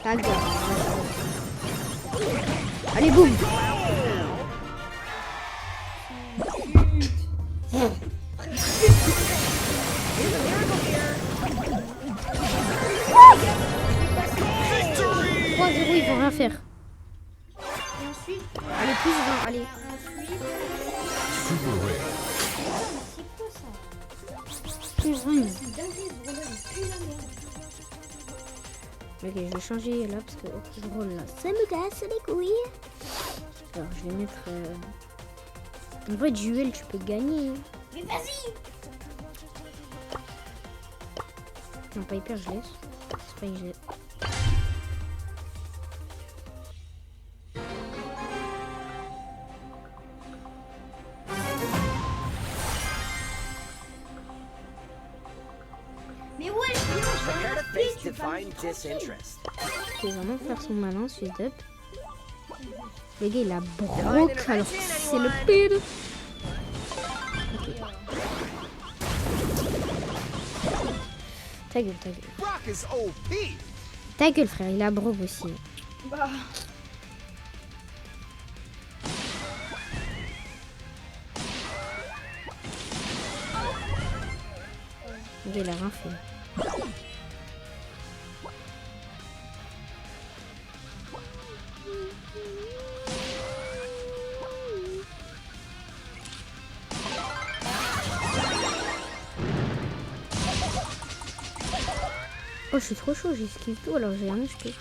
Regarde. Allez, boum. Ils vont rien faire. Et ensuite, Allez, plus 20, allez. Super rare. c'est quoi ça? Plus 20. C'est dingue, ce rôle-là, il pue la merde. Ok, je vais changer là parce que ce rôle là, ça me casse les couilles. Alors, je vais mettre. En vrai, duel, tu peux gagner. Mais vas-y! Non, pas hyper, je laisse. C'est pas que je laisse. Mais ouais, Prepare to face divine disinterest. Il faut vraiment faire son malin, suite up. Le gars, il a broc alors que c'est le pire. Ta gueule, ta gueule. Brock is OP. Ta gueule, frère, il a broc aussi. Bah. Le gars, il a rien fait. Oh, je suis trop chaud, j'esquive tout alors j'ai rien acheté.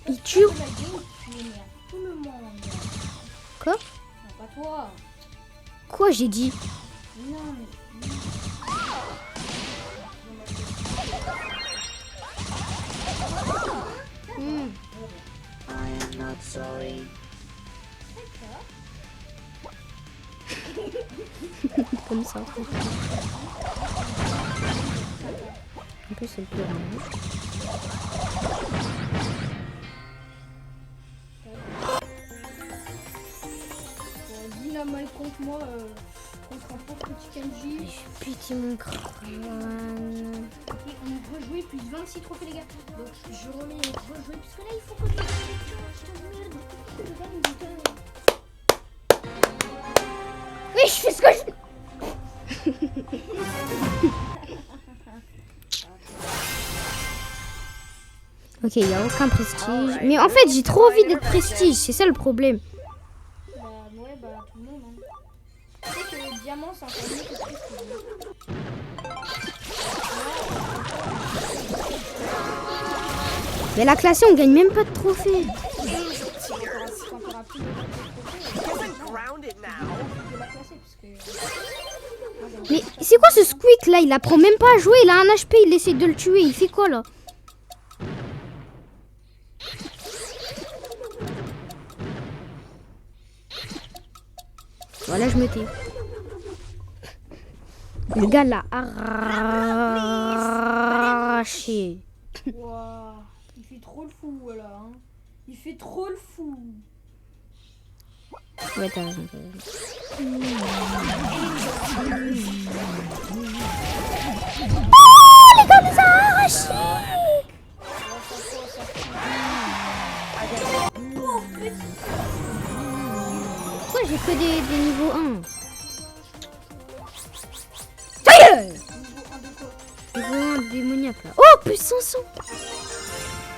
Il tue. Tout le monde. Quoi? Non, pas toi. Quoi j'ai dit? Non, mais. Comme ça. En plus c'est le plus Dynamite contre moi, contre un pauvre petit Kenji. Je pitié mon crâne. Et on rejouait plus 26 trophées, les gars. Donc je remets rejouer, parce que là il faut que je gagne. Je t'emmerde. Je gagne, je gagne. Oui, je fais ce que je... Ok, il n'y a aucun prestige. Mais en fait, j'ai trop envie d'être prestige. C'est ça le problème. Bah ouais, bah tout le monde. Hein. Tu sais que le diamant c'est encore mieux que le prestige. Mais la classée, on gagne même pas de trophée. Quand t'auras plus de trophées, Grounded now. de la classer, parce que. Mais c'est quoi ce squeak là? Il apprend même pas à jouer. Il a un HP, il essaie de le tuer. Il fait quoi là? Voilà, je me tais. Le gars l'a arraché. Waouh, il fait trop le fou, voilà. Hein. Il fait trop le fou. Ouais, t'as raison. Oh, les gars, nous a arraché. Pourquoi j'ai que des niveaux 1? Ça y est! Niveau 1 démoniaque là. Oh, plus 500!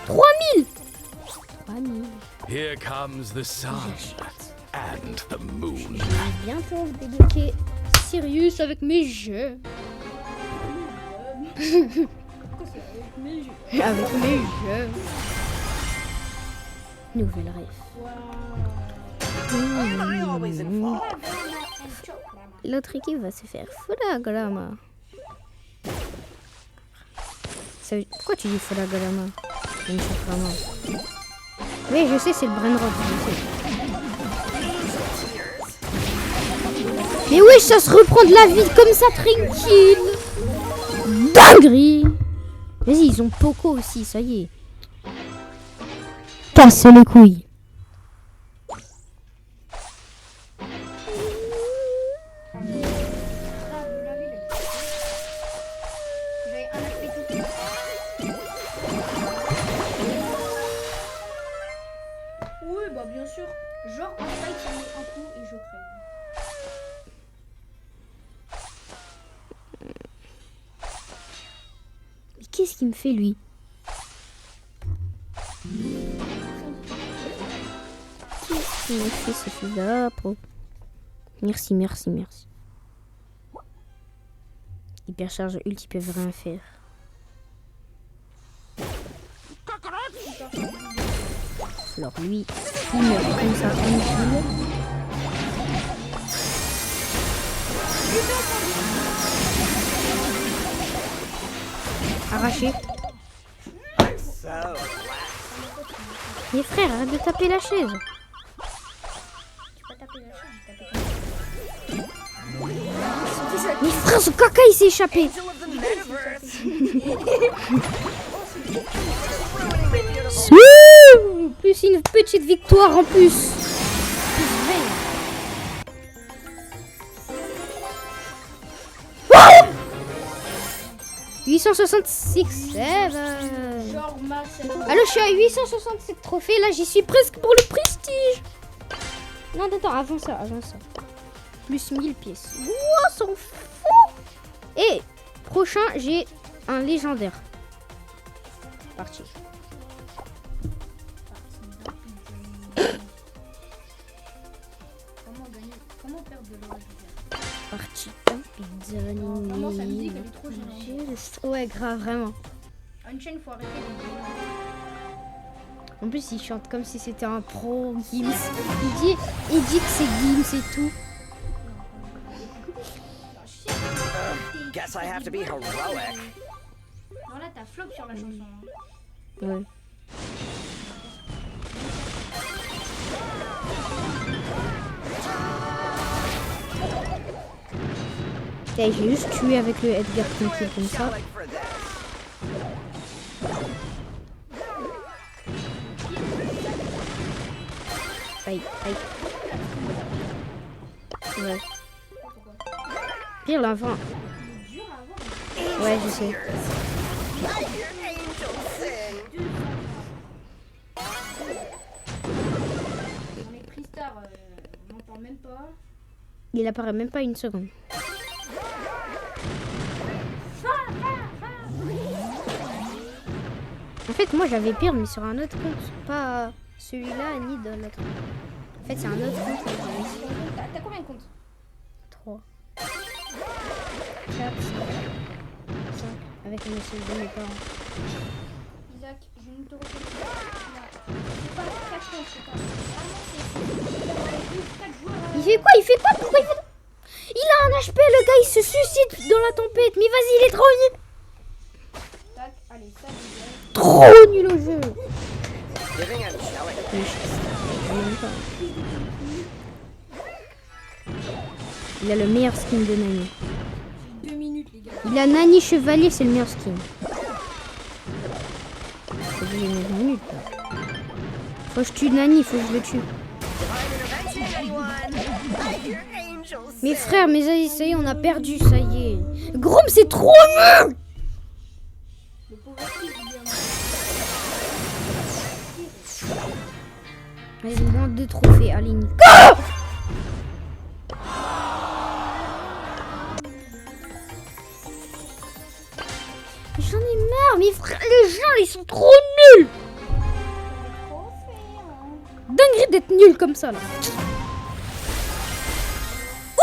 3000! 3000. Here comes the sun and the moon. Je vais bientôt débloquer Sirius avec mes jeux. Avec mes jeux. Nouvelle rêve. I always involved. L'autre équipe va se faire Fulagrama. Pourquoi tu dis Fulagrama? Oui, je sais, c'est le brain rot. Mais oui, ça se reprend de la vie comme ça, tranquille. Dinguerie. Vas-y, ils ont Poco aussi, ça y est. Casse les couilles. Oui, bah bien sûr. Genre, en fight, il met un coup et je crève. Mais qu'est-ce qu'il me fait, lui? Qu'est-ce qu'il me fait, ce fils-là? Merci, merci, merci. Hypercharge ult, ils peuvent rien faire. Alors lui, il meurt comme ça, tranquille. Arraché. So loud. Mais frère, arrête de taper la chaise. Tu peux taper la chaise, j'ai tapé comme ça. Mais frère, ce caca il s'est échappé. Angel of the metaverse. Plus une petite victoire en plus. Plus 20. 866. Genre Marcel. Alors je suis à 867 trophées. Là j'y suis presque pour le prestige. Non, attends, avant ça. Plus 1000 pièces. Wow, s'en fout. Et prochain, j'ai un légendaire. Parti. Comment perdre de l'orage? Parti. Vraiment, sa musique elle est trop gênante. Ouais, grave, vraiment. Une chaîne, faut arrêter de dire. En plus, il chante comme si c'était un pro Gims. Il dit que c'est Gims et tout. Guess I have to be heroic. Non, là, t'as flop sur la chanson. Hein. Ouais. J'ai juste tué avec le Edgar tranquille comme ça. Like for this. Aïe, aïe. Ouais. Pire l'avant. Ouais, je sais. I hear angels sing. On est Pristar, on n'en parle même pas. Il apparaît même pas une seconde. En fait, moi j'avais pire, mais sur un autre compte. Pas celui-là, ni de l'autre. En fait, c'est un autre compte. T'as combien de comptes? 3, 4, 5. Avec le message de mes parents. Isaac, je ne te reconnais pas. C'est pas 4 comptes, c'est pas. Il fait quoi? Pourquoi il fait... Il a un HP, le gars, il se suicide dans la tempête. Mais vas-y, il est trop nul. Tac, allez, ça, Trop nul au jeu. Giving angelic. Il a le meilleur skin de Nani. 2 minutes, les gars. Il a Nani Chevalier, c'est le meilleur skin. Faut que je mette minutes. Faut que je tue Nani, faut que je le tue. Divine intervention, anyone? I hear angels Mes sing. frères, mais ça y est, on a perdu, ça y est. Grom, c'est trop nul. Vas-y, moins 2 trophées, Aline. J'en ai marre, mes frères, les gens, ils sont trop nuls. Dinguerie d'être nul comme ça, là.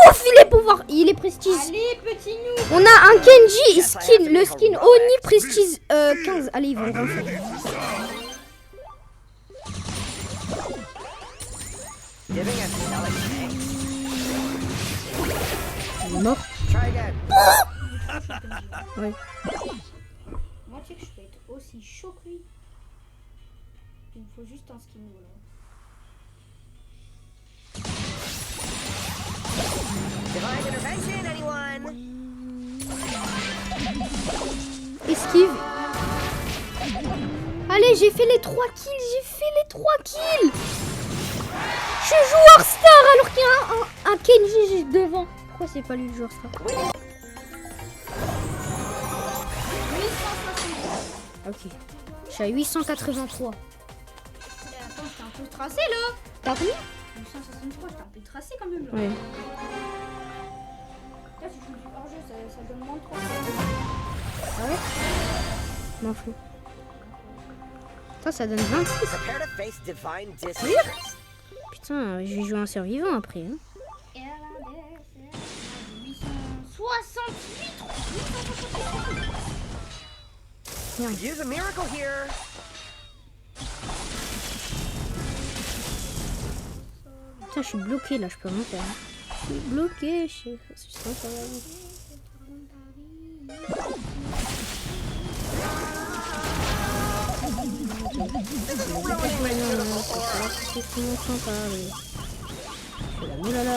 Ouf, il est prestige. Allez, petit nous. On a un Kenji skin, le skin Oni prestige 15. Allez, ils vont le refaire. Giving angelic thanks. Il est mort. Try again. Ouais. Moi, tu sais que je peux être aussi chaud que lui. Il me faut juste un skin, voilà. Divine intervention, anyone? Esquive. Allez, j'ai fait les 3 kills. Je suis joueur star alors qu'il y a un Kenji juste devant. Pourquoi c'est pas lui le joueur star? Ok. Je suis à 883. Attends, j'étais un peu tracé là. T'as combien? 863, j'étais un peu tracé quand même là. Ouais. Là, si je joue du hors-jeu, ça donne moins de 3. Ah ouais? M'en fous. Ça donne 26. Prepare to face divine distress. Putain, je vais jouer un survivant après. Hein. 868. Use a miracle here. Putain, je suis bloqué là, je peux rien faire. Je suis bloqué, je sais pas si ça va aller. Moulala,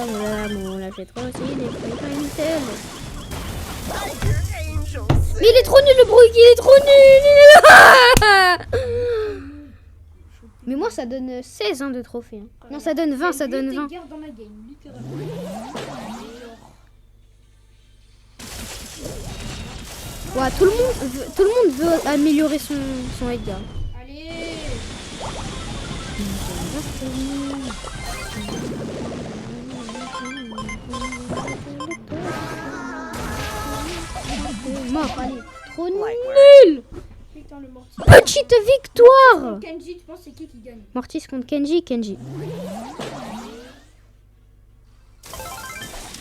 moulala, j'ai trop aussi des trucs inutiles. Mais il est trop nul le bruit, il est trop nul. Mais moi ça donne 16 de trophées. Hein. Non, ça donne 20, ça donne 20. Dans la game, littéralement. Ouais, tout le monde veut améliorer son Edgar. Allez. Mort, allez. Trop nul. Putain, le Mortis. Petite victoire. Kenji, tu penses c'est qui gagne? Mortis contre Kenji.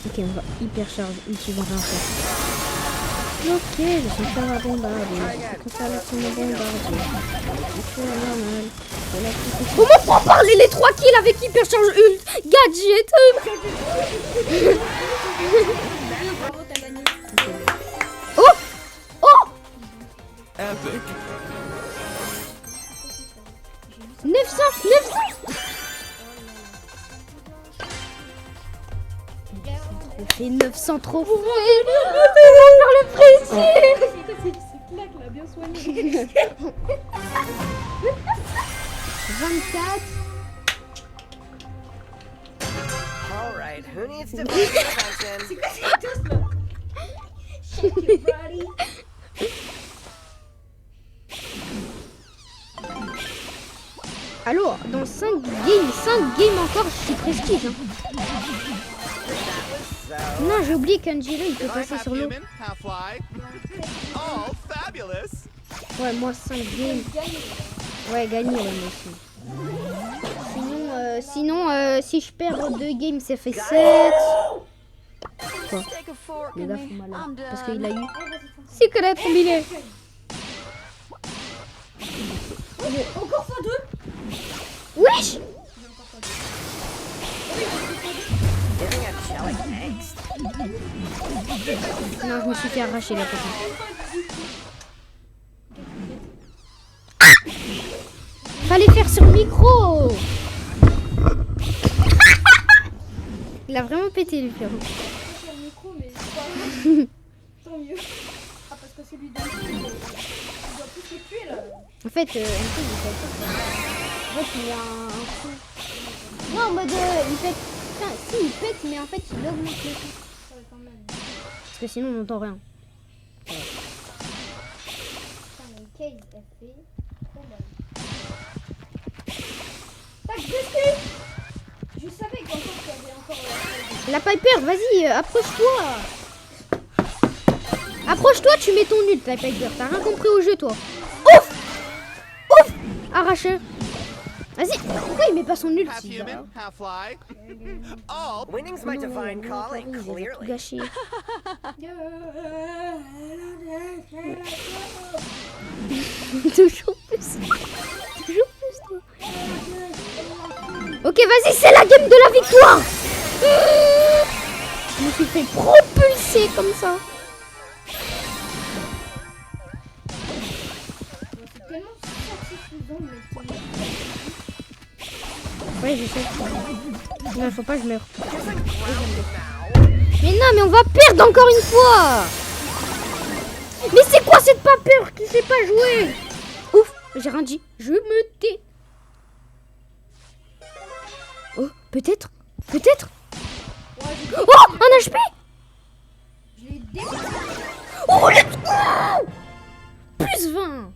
Ok, on va hyper charge, ulti va rien faire. Ok, je suis faire à bombarder. Constellation de bombardier. C'est normal. Comment prend parler les 3 kills avec hyper charge ult? Gadget. Bravo, t'as gagné. Oh. Epic. 900. On fait 900 trop. On va faire le prestige. C'est claque là, bien soigné. 24. All right, who needs to pay attention? Alors, dans 5 games encore, je suis prestige. Hein. Non, j'ai oublié qu'Anjiro il peut passer sur l'eau. All fabulous. Ouais, moi 5 games. Ouais, gagné, ouais, moi aussi. Sinon, si je perds 2 games, ça fait 7. Quoi? Les gars font malade. Parce qu'il a eu secret combiné. Encore x2. Wesh! Giving a jelly angst. Non, je me suis fait arracher la pote. Fallait faire sur le micro. Il a vraiment pété le frère. Sur le micro, mais c'est pas tant mieux. Ah, parce que c'est lui de il doit plus se tuer là. En fait, il y a un coup. Non, en mode il pète. Enfin, si il pète, mais en fait il augmente le coup. Ouais, quand même. Parce que sinon on n'entend rien. Putain, mais Kate, elle fait trop mal. Tac, je sais. Je savais qu'encore qu'il y avait encore La Piper, vas-y, approche-toi. Approche-toi, tu mets ton ult, la Piper. T'as rien compris au jeu, toi. Ouf! Ouf! Arraché. Vas-y, pourquoi il met pas son ult? Half human, half fly. All Winning's my divine calling, Tout clearly. gâché. Toujours plus. Toujours plus, toi. Ok, vas-y, c'est la game de la victoire. Je me suis fait propulser comme ça. C'est tellement satisfaisant, mais Ouais, je sais. Non, faut pas que je meure. Mais non, mais on va perdre encore une fois. Mais c'est quoi cette Piper qui sait pas jouer? Ouf, j'ai rien dit. Je me tais. Oh, peut-être. Peut-être. Oh, un HP. je l'ai défoncé. Oh, let's go. Plus 20.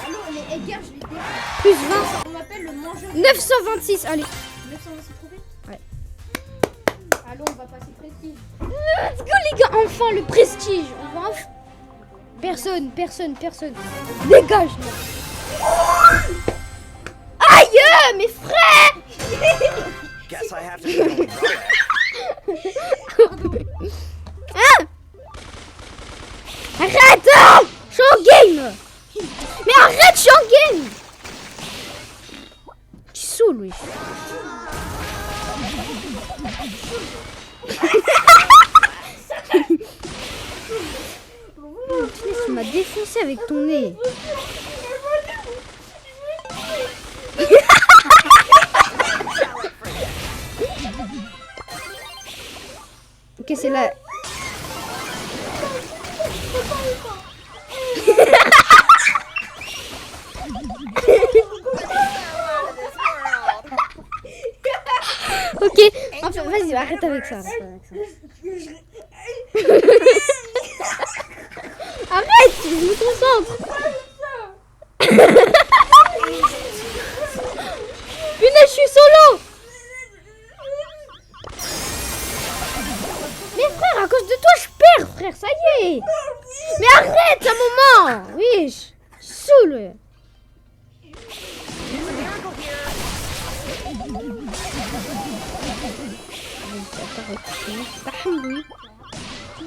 Allô, les Edgar, je l'ai défoncé. Plus 20. On m'appelle le mangeur. 926, allez. 926 trouvés. Ouais. Allô, on va passer prestige. Let's go les gars, enfin le prestige. On va Personne. Dégage. Aïe, mes frères. Guess I have to be going Hein? Arrête, hein. Je suis en game. Mais arrête, je suis en game. Tu saoules, oui. Tu m'as défoncé avec ton nez. Ok, c'est là. Ok, enfin, vas-y, arrête avec ça. Arrête, je me concentre. Punaise, je suis solo. Mais frère, à cause de toi, je perds, frère, ça y est. Mais arrête un moment. Oui, je saoule.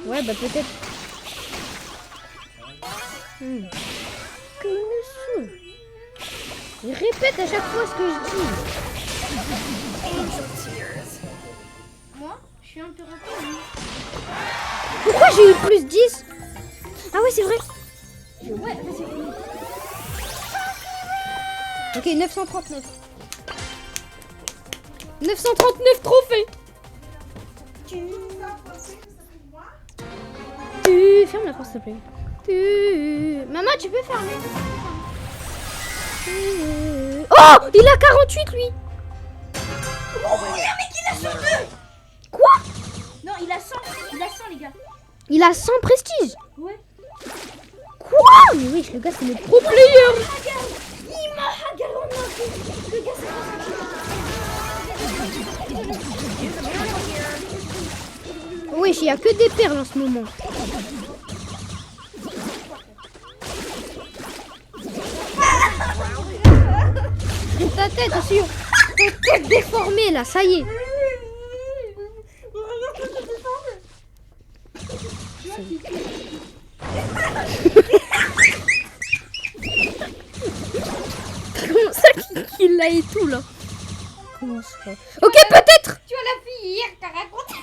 Ouais, bah peut-être. Que il me saoule. Il répète à chaque fois ce que je dis. Moi, je suis un peu rapide. Pourquoi j'ai eu plus 10? Ah ouais, c'est vrai. Ouais, vas-y. Ok, 939. 939 trophées. Ferme la porte s'il te plaît. Maman, tu peux fermer. Oh, il a 48 lui. Oh, mais qu'il a 102. Quoi? Non, il a 100. Il a 100, les gars. Il a 100 prestige. Ouais. Quoi? Mais oui, le gars c'est le pro player. Il m'a hagaré en un. Le gars, c'est Oui, il n'y a que des perles en ce moment. Ta tête, sûr. Ta tête déformée là, ça y est. Comment ça qu'il l'a et tout là? Comment ça? Ok, peut-être. Tu vois la fille hier qui t'a raconté.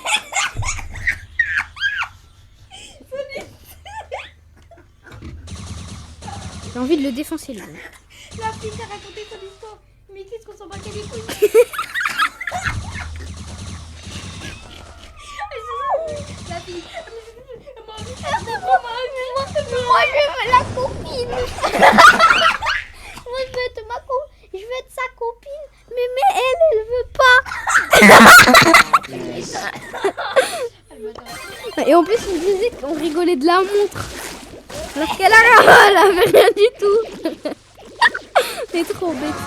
J'ai envie de le défoncer lui. La fille t'a raconté son histoire. Mais qu'est-ce qu'on s'en bat les couilles. La fille. Moi je veux la copine. Moi je veux être je veux être sa copine. Mais elle veut pas. Et en plus il disait qu'on rigolait de la montre. Alors qu'elle avait rien du tout. C'est trop bête.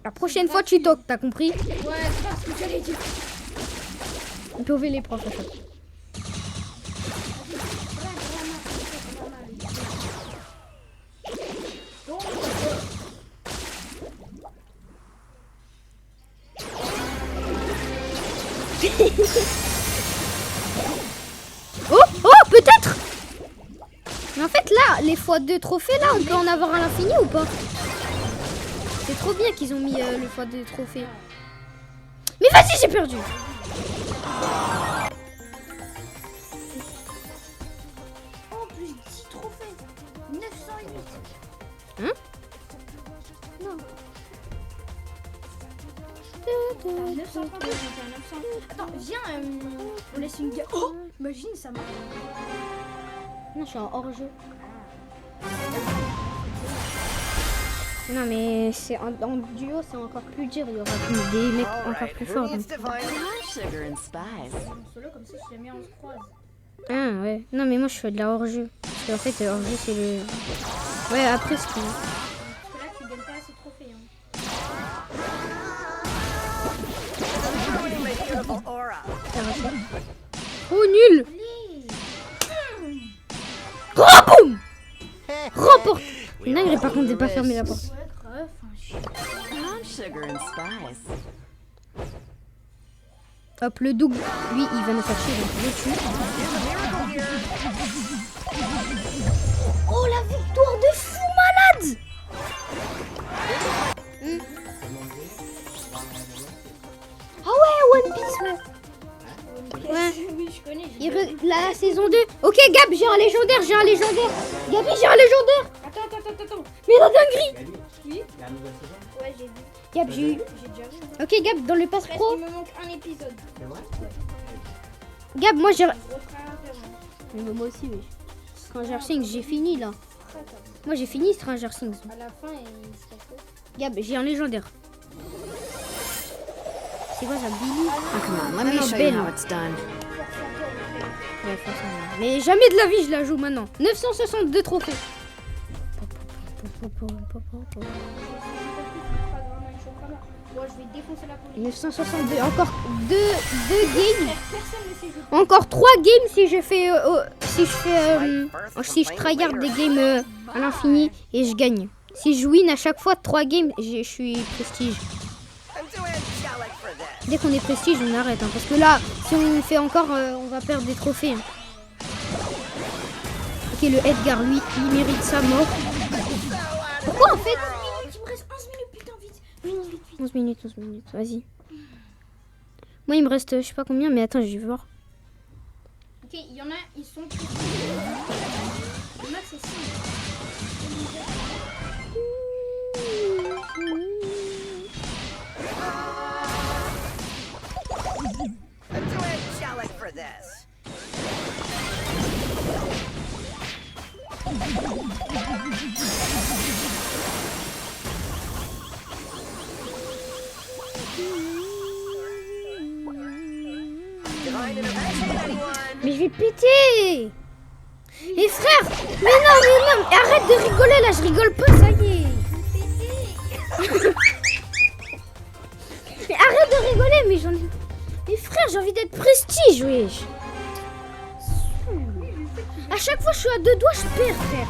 La prochaine fois tu toques, t'as compris? Ouais, c'est pas ce que j'allais dire. On peut ouvrir les profs à chaque fois. Oh, peut-être. Mais en fait là, les x2 trophées là, on peut en avoir à l'infini ou pas? C'est trop bien qu'ils ont mis le x2 trophées. Mais vas-y, j'ai perdu. Oh, plus 10 trophées. 908. Hein? Non. 932, j'étais à 900. Attends, viens, on laisse une gueule. Oh, imagine, ça marche. Non, je suis en hors-jeu. Non, mais c'est en duo, c'est encore plus dur. Il y aura des mecs encore plus forts. Donc. Sugar and spice. Solo, comme ça, si jamais on se croise. Ah ouais. Non, mais moi je fais de la hors-jeu. Parce qu'en fait, hors-jeu c'est le. Ouais, après ce qui. Parce que là, tu gagnes pas assez de trophées. Hein. Oh, nul! Allez. Oh, boum! Remporte! Non, il par contre, j'ai pas fermé la porte. Ouais, grave. Enfin, je suis... Sugar and spice. Hop, le double. Lui, il va nous faire chier. Donc, je le tue. Oh, la victoire de fou malade! Ah ouais, One Piece, ouais. Ouais. Oui, je connais. La saison 2. Ok, Gab, j'ai un légendaire, Gabi, j'ai un légendaire. Attends. Mais la dinguerie. Gabi, Oui. il y a une nouvelle saison. Ouais, j'ai vu. Gab, j'ai eu. J'ai déjà vu. Ok, Gab, dans le passe Presque, pro. il me manque un épisode. C'est vrai? Gab, moi j'ai. Je referai un verre, hein. Mais moi aussi, oui. Stranger Things, j'ai fini là. Très tard. Moi j'ai fini Stranger Things. À la fin, il se casse. Gab, j'ai un légendaire. C'est quoi ça, Billy? Let mais me je show vais, you là. how it's done. Ouais, forcément. Mais jamais de la vie je la joue maintenant. 962 trophées. Moi, je vais défoncer la police. 962. Encore deux games. Personne ne sait jouer. Encore 3 games si je fais si je tryhard des games à l'infini et je gagne. Si je win à chaque fois 3 games, je suis prestige. I'm too angelic for this. Dès qu'on est prestige, on arrête hein, parce que là, si on fait encore, on va perdre des trophées. Hein. Ok, le Edgar, lui, il mérite sa mort. Pourquoi en fait? Il me reste 11 minutes, putain, vite. 11 minutes, vas-y. Moi, il me reste, je sais pas combien, mais attends, je vais voir. Ok, il y en a, ils sont. Il y en a, c'est 6. I'm too angelic for this. Divine intervention, anyone? Mais je vais péter. Et frère, mais non, arrête de rigoler là, je rigole pas, ça y est. Mais arrête de rigoler, mais j'en ai... Mais frère, j'ai envie d'être prestige, wesh. À chaque fois, je suis à 2 doigts, je perds, frère.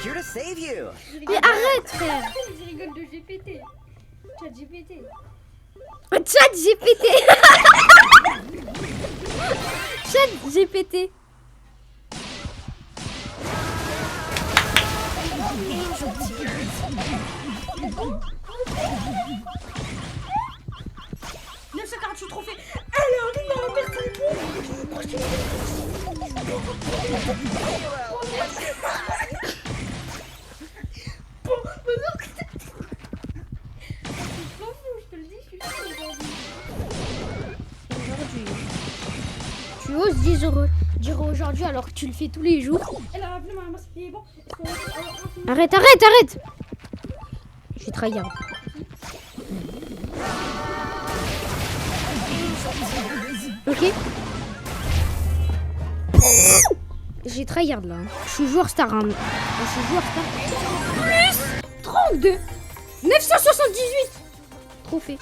Here to save you. Mais arrête, frère. Je rigole de GPT. Chat GPT. Chat GPT. Chat GPT. Trophée. Alors, non, merci. Je te le dis, je suis Aujourd'hui. Tu oses dire aujourd'hui alors que tu le fais tous les jours. Elle a appelé ma maman, c'est bon. Arrête. Je vais tryhard. Ok. J'ai tryhard là. Je suis joueur star. Hein. Je suis joueur star. Plus 32. 978. Trophée.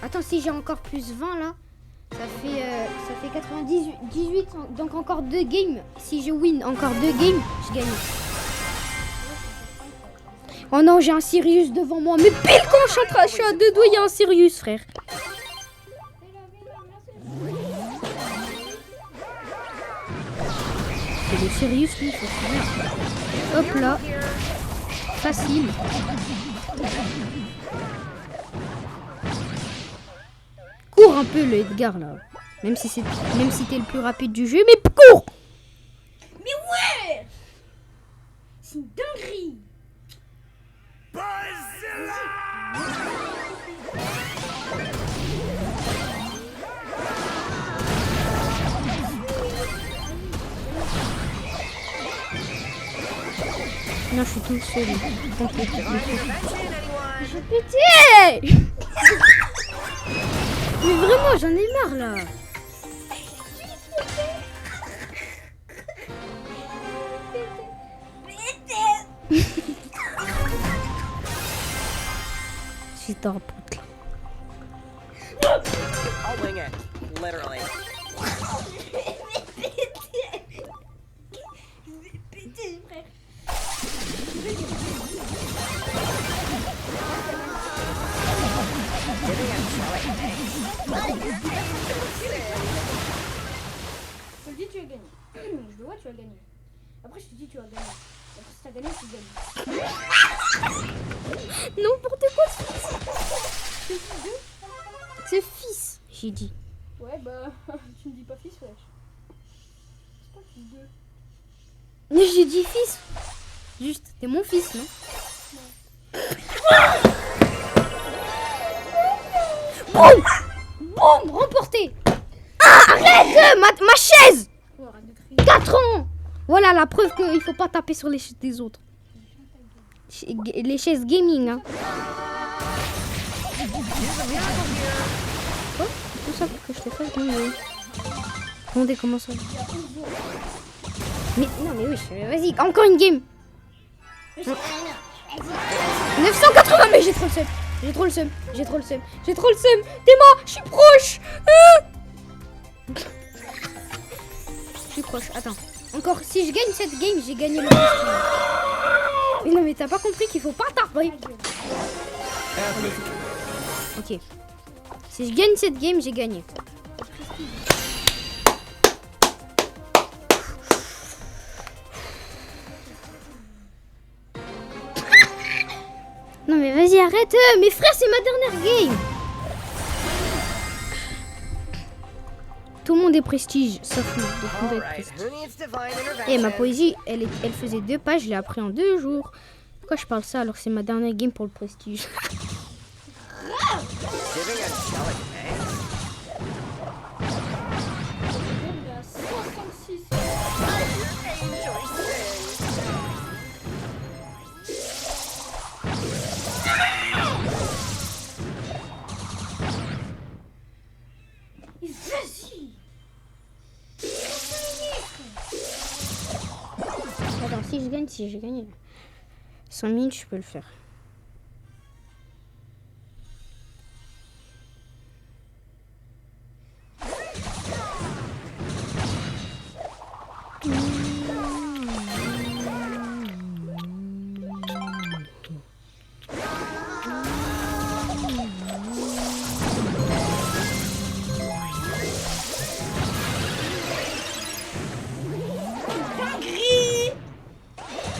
Attends, si j'ai encore plus 20 là, ça fait 98. Donc encore 2 games. Si je win encore 2 games, je gagne. Oh non, j'ai un Sirius devant moi. Mais pile quand je suis à 2 doigts, il y a un Sirius, frère. C'est le Sirius, lui, faut finir. Hop là. Facile. Cours un peu, le Edgar, là. Même si t'es le plus rapide du jeu, mais cours. Mais ouais, c'est une dinguerie. Non, je suis tout seul. Divine intervention, anyone? Je vais péter. Mais vraiment, j'en ai marre là. J'étais en pote là. I'll wing it. Literally. Pété, frère. Je te le dis, tu as gagné. Je le vois, tu as gagné. Après, je te dis, tu as gagné. Après, si tu as gagné, tu gagnes. N'importe quoi, ce fils. Ce fils, j'ai dit. Ouais, bah, tu me dis pas fils, wesh. C'est pas fils de. Mais j'ai dit fils. Juste, t'es mon fils, non? Boum! Boum! Remporté! Ah, arrête! Ma chaise! Oh, arrête de crier. 4 ans! Voilà la preuve qu'il faut pas taper sur les chaises des autres. Les chaises gaming, hein. Quoi? Tout ça pour que je te fasse gagner. Attendez, comment ça? Mais non, mais oui, vas-y, encore une game. 980, mais j'ai trop le seum. J'ai trop le seum. J'ai trop le seum. J'ai trop le seum. Théma, je suis proche. Je suis proche. Attends. Encore, si je gagne cette game, j'ai gagné le prestige. Mais non, mais t'as pas compris qu'il faut pas taper. Ok. Si je gagne cette game, j'ai gagné. Non mais vas-y, arrête. Mes frères, c'est ma dernière game. Tout le monde est prestige, sauf nous. Donc on doit être Alright, prestige. who needs divine Et ma intervention? poésie, elle faisait 2 pages, je l'ai appris en 2 jours. Pourquoi je parle ça alors que c'est ma dernière game pour le prestige? Giving angelic thanks? Il y a 66. Et vas-y. Attends, si je gagne, 100 000, je peux le faire.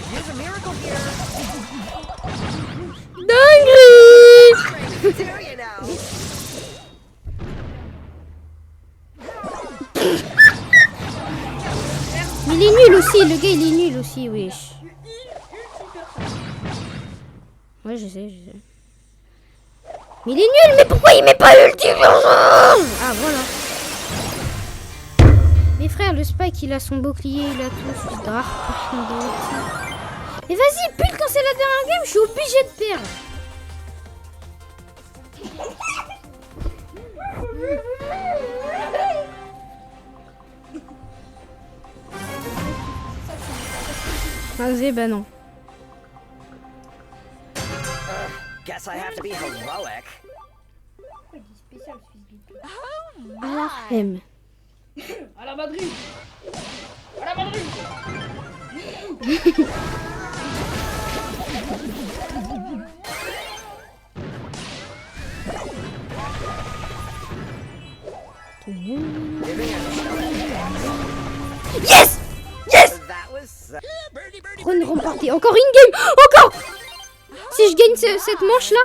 Use a miracle here. Dinguerie! Dare you now? Mais il est nul aussi, le gars il est nul aussi, wesh. Ouais, je sais. Mais il est nul, mais pourquoi il met pas ultime? Ah, voilà. Mes frères, le Spike il a son bouclier, il a tout, je suis dark. Mais vas-y, pute, quand c'est la dernière game, je suis obligé de perdre. Vas-y, bah non. Guess I have to be heroic. Pourquoi il dit spécial ce fils de pute? À la M. À la Madrid. À la Madrid. Yes! Yes! That was so... Remparti. Encore une game. Encore. Si je gagne cette manche là,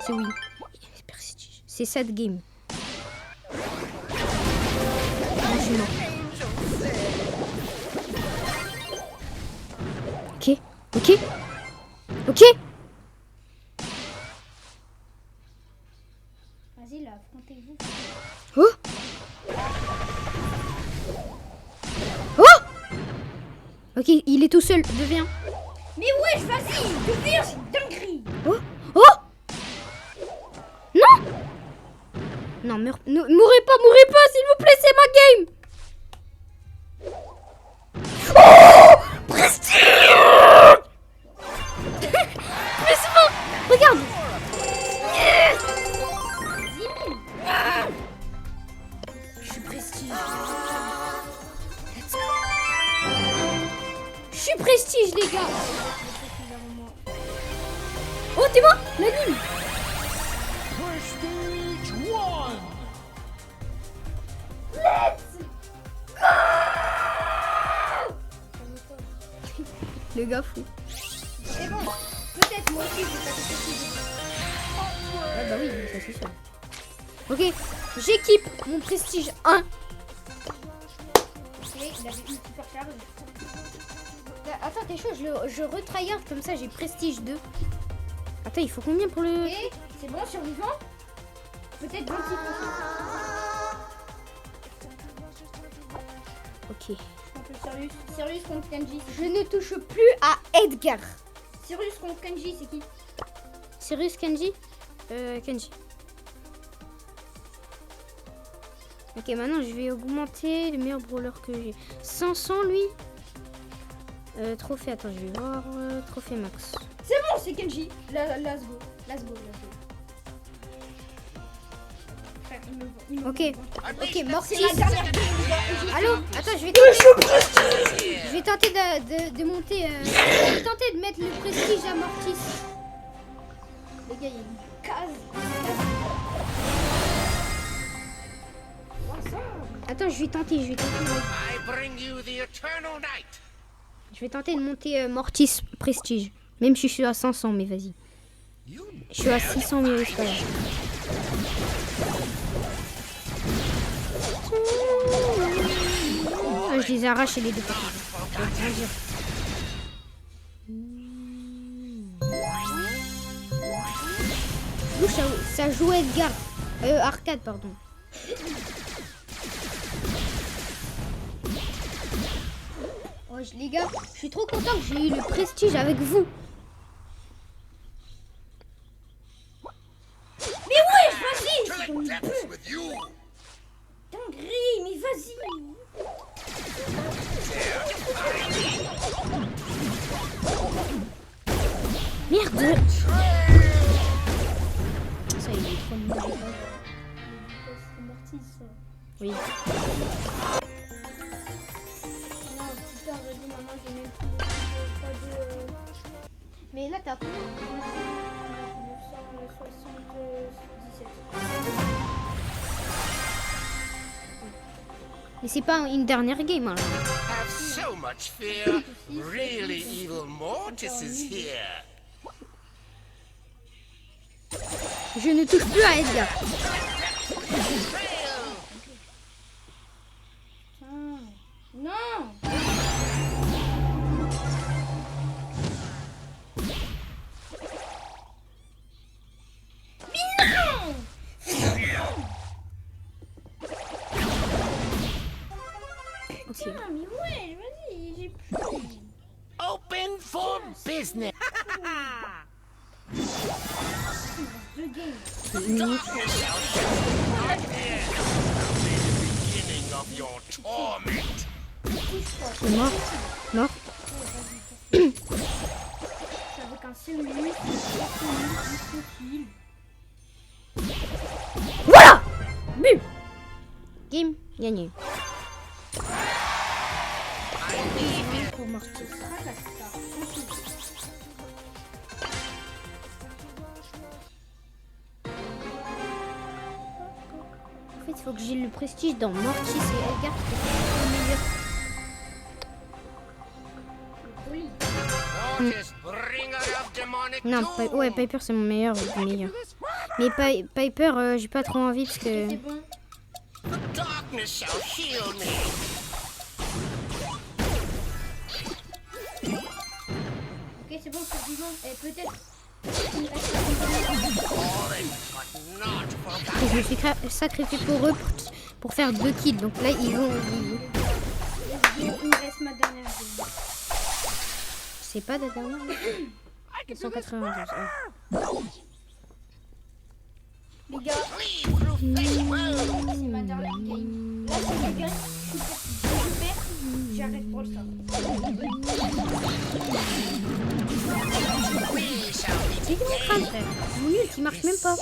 c'est oui. C'est cette game. Je suis mort. Ok. Ok. Ok. Vas-y, là, affrontez-vous. Oh. Oh. Ok, il est tout seul. Deviens. Mais wesh, vas-y, deviens, c'est une dinguerie. Oh. Oh. Non. Non, mourrez pas, s'il vous plaît, c'est ma game. Oh, prestige. Mais c'est bon. Regarde. Yes. Je suis prestige. Let's go. Je suis prestige, les gars. Oh, t'es moi, l'anime. Prestige 1! Le gars fou. C'est bon, peut-être moi aussi je vais passer ce Ah bah oui, ça c'est sûr. Ok, J'équipe mon prestige 1. Ok, il avait une super charge. Attends, t'es chaud, je retryhard comme ça, j'ai prestige 2. Attends, il faut combien pour le... Et c'est bon, survivant. Peut-être 26%. Ok. Sirius. Sirius contre Kenji. Je ne touche plus à Edgar. Sirius contre Kenji, c'est qui? Sirius, Kenji Kenji. Ok, maintenant je vais augmenter le meilleur brawler que j'ai. 500 lui. Trophée, attends, je vais voir. Trophée max. C'est bon, c'est Kenji. Let's go. Frère, il me Ok, ok, Mortis. C'est la dernière game. Allô, attends, je vais tenter de monter. Je vais tenter de mettre le prestige à Mortis. Les gars, il y a une case. Attends, je vais tenter. I bring you the eternal night. Je vais tenter de monter Mortis prestige. Même si je suis à 500, mais vas-y. Je suis à 600, mais c'est pas grave. Ah, je les ai arrachés les deux parties. Ça veut rien dire. D'où ça joue Edgar. Arcade, pardon. Oh, les gars, je suis trop content que j'ai eu le prestige avec vous. Mais ouais, vas-y. To the depths with you. Dinguerie, mais vas-y. Merde. Ça, il est trop mauvais. C'est Mortis, ça. Oui. Non, putain, vas-y, maman, j'ai même plus pas de... Mais là, t'as combien? 977. Mais c'est pas une dernière game, alors. Have so much fear. Really evil Mortis is here. Je ne touche plus à Edgar. Non. Ok. Putain, mais ouais, vas-y, j'ai plus. Open for business. Deux games. Beginning of your torment. C'est mort. Mort. C'est avec un Sirius, un kill. Voilà. But. Game gagné. Pour Mortis. En fait, il faut que j'ai le prestige dans Mortis et Edgar parce que c'est le meilleur. Mortis, bringer of demonic Non, doom. ouais, Piper c'est mon meilleur. Mais Piper, j'ai pas trop envie parce que. C'est bon. The darkness shall heal me. Ok, c'est bon, c'est vivant. Et peut-être. Fallen, but not forgotten. Et je me suis sacrifié pour eux pour faire 2 kills. Donc là, ils vont. Il me reste ma dernière game. C'est pas la dernière. 192. Ah. Les gars, Leave through fatal. c'est ma dernière game. Là, si je gagne, je perds, j'arrête pour le ça. We shall be C'est qui mon crâne, frère? Mon ult, il marche même pas.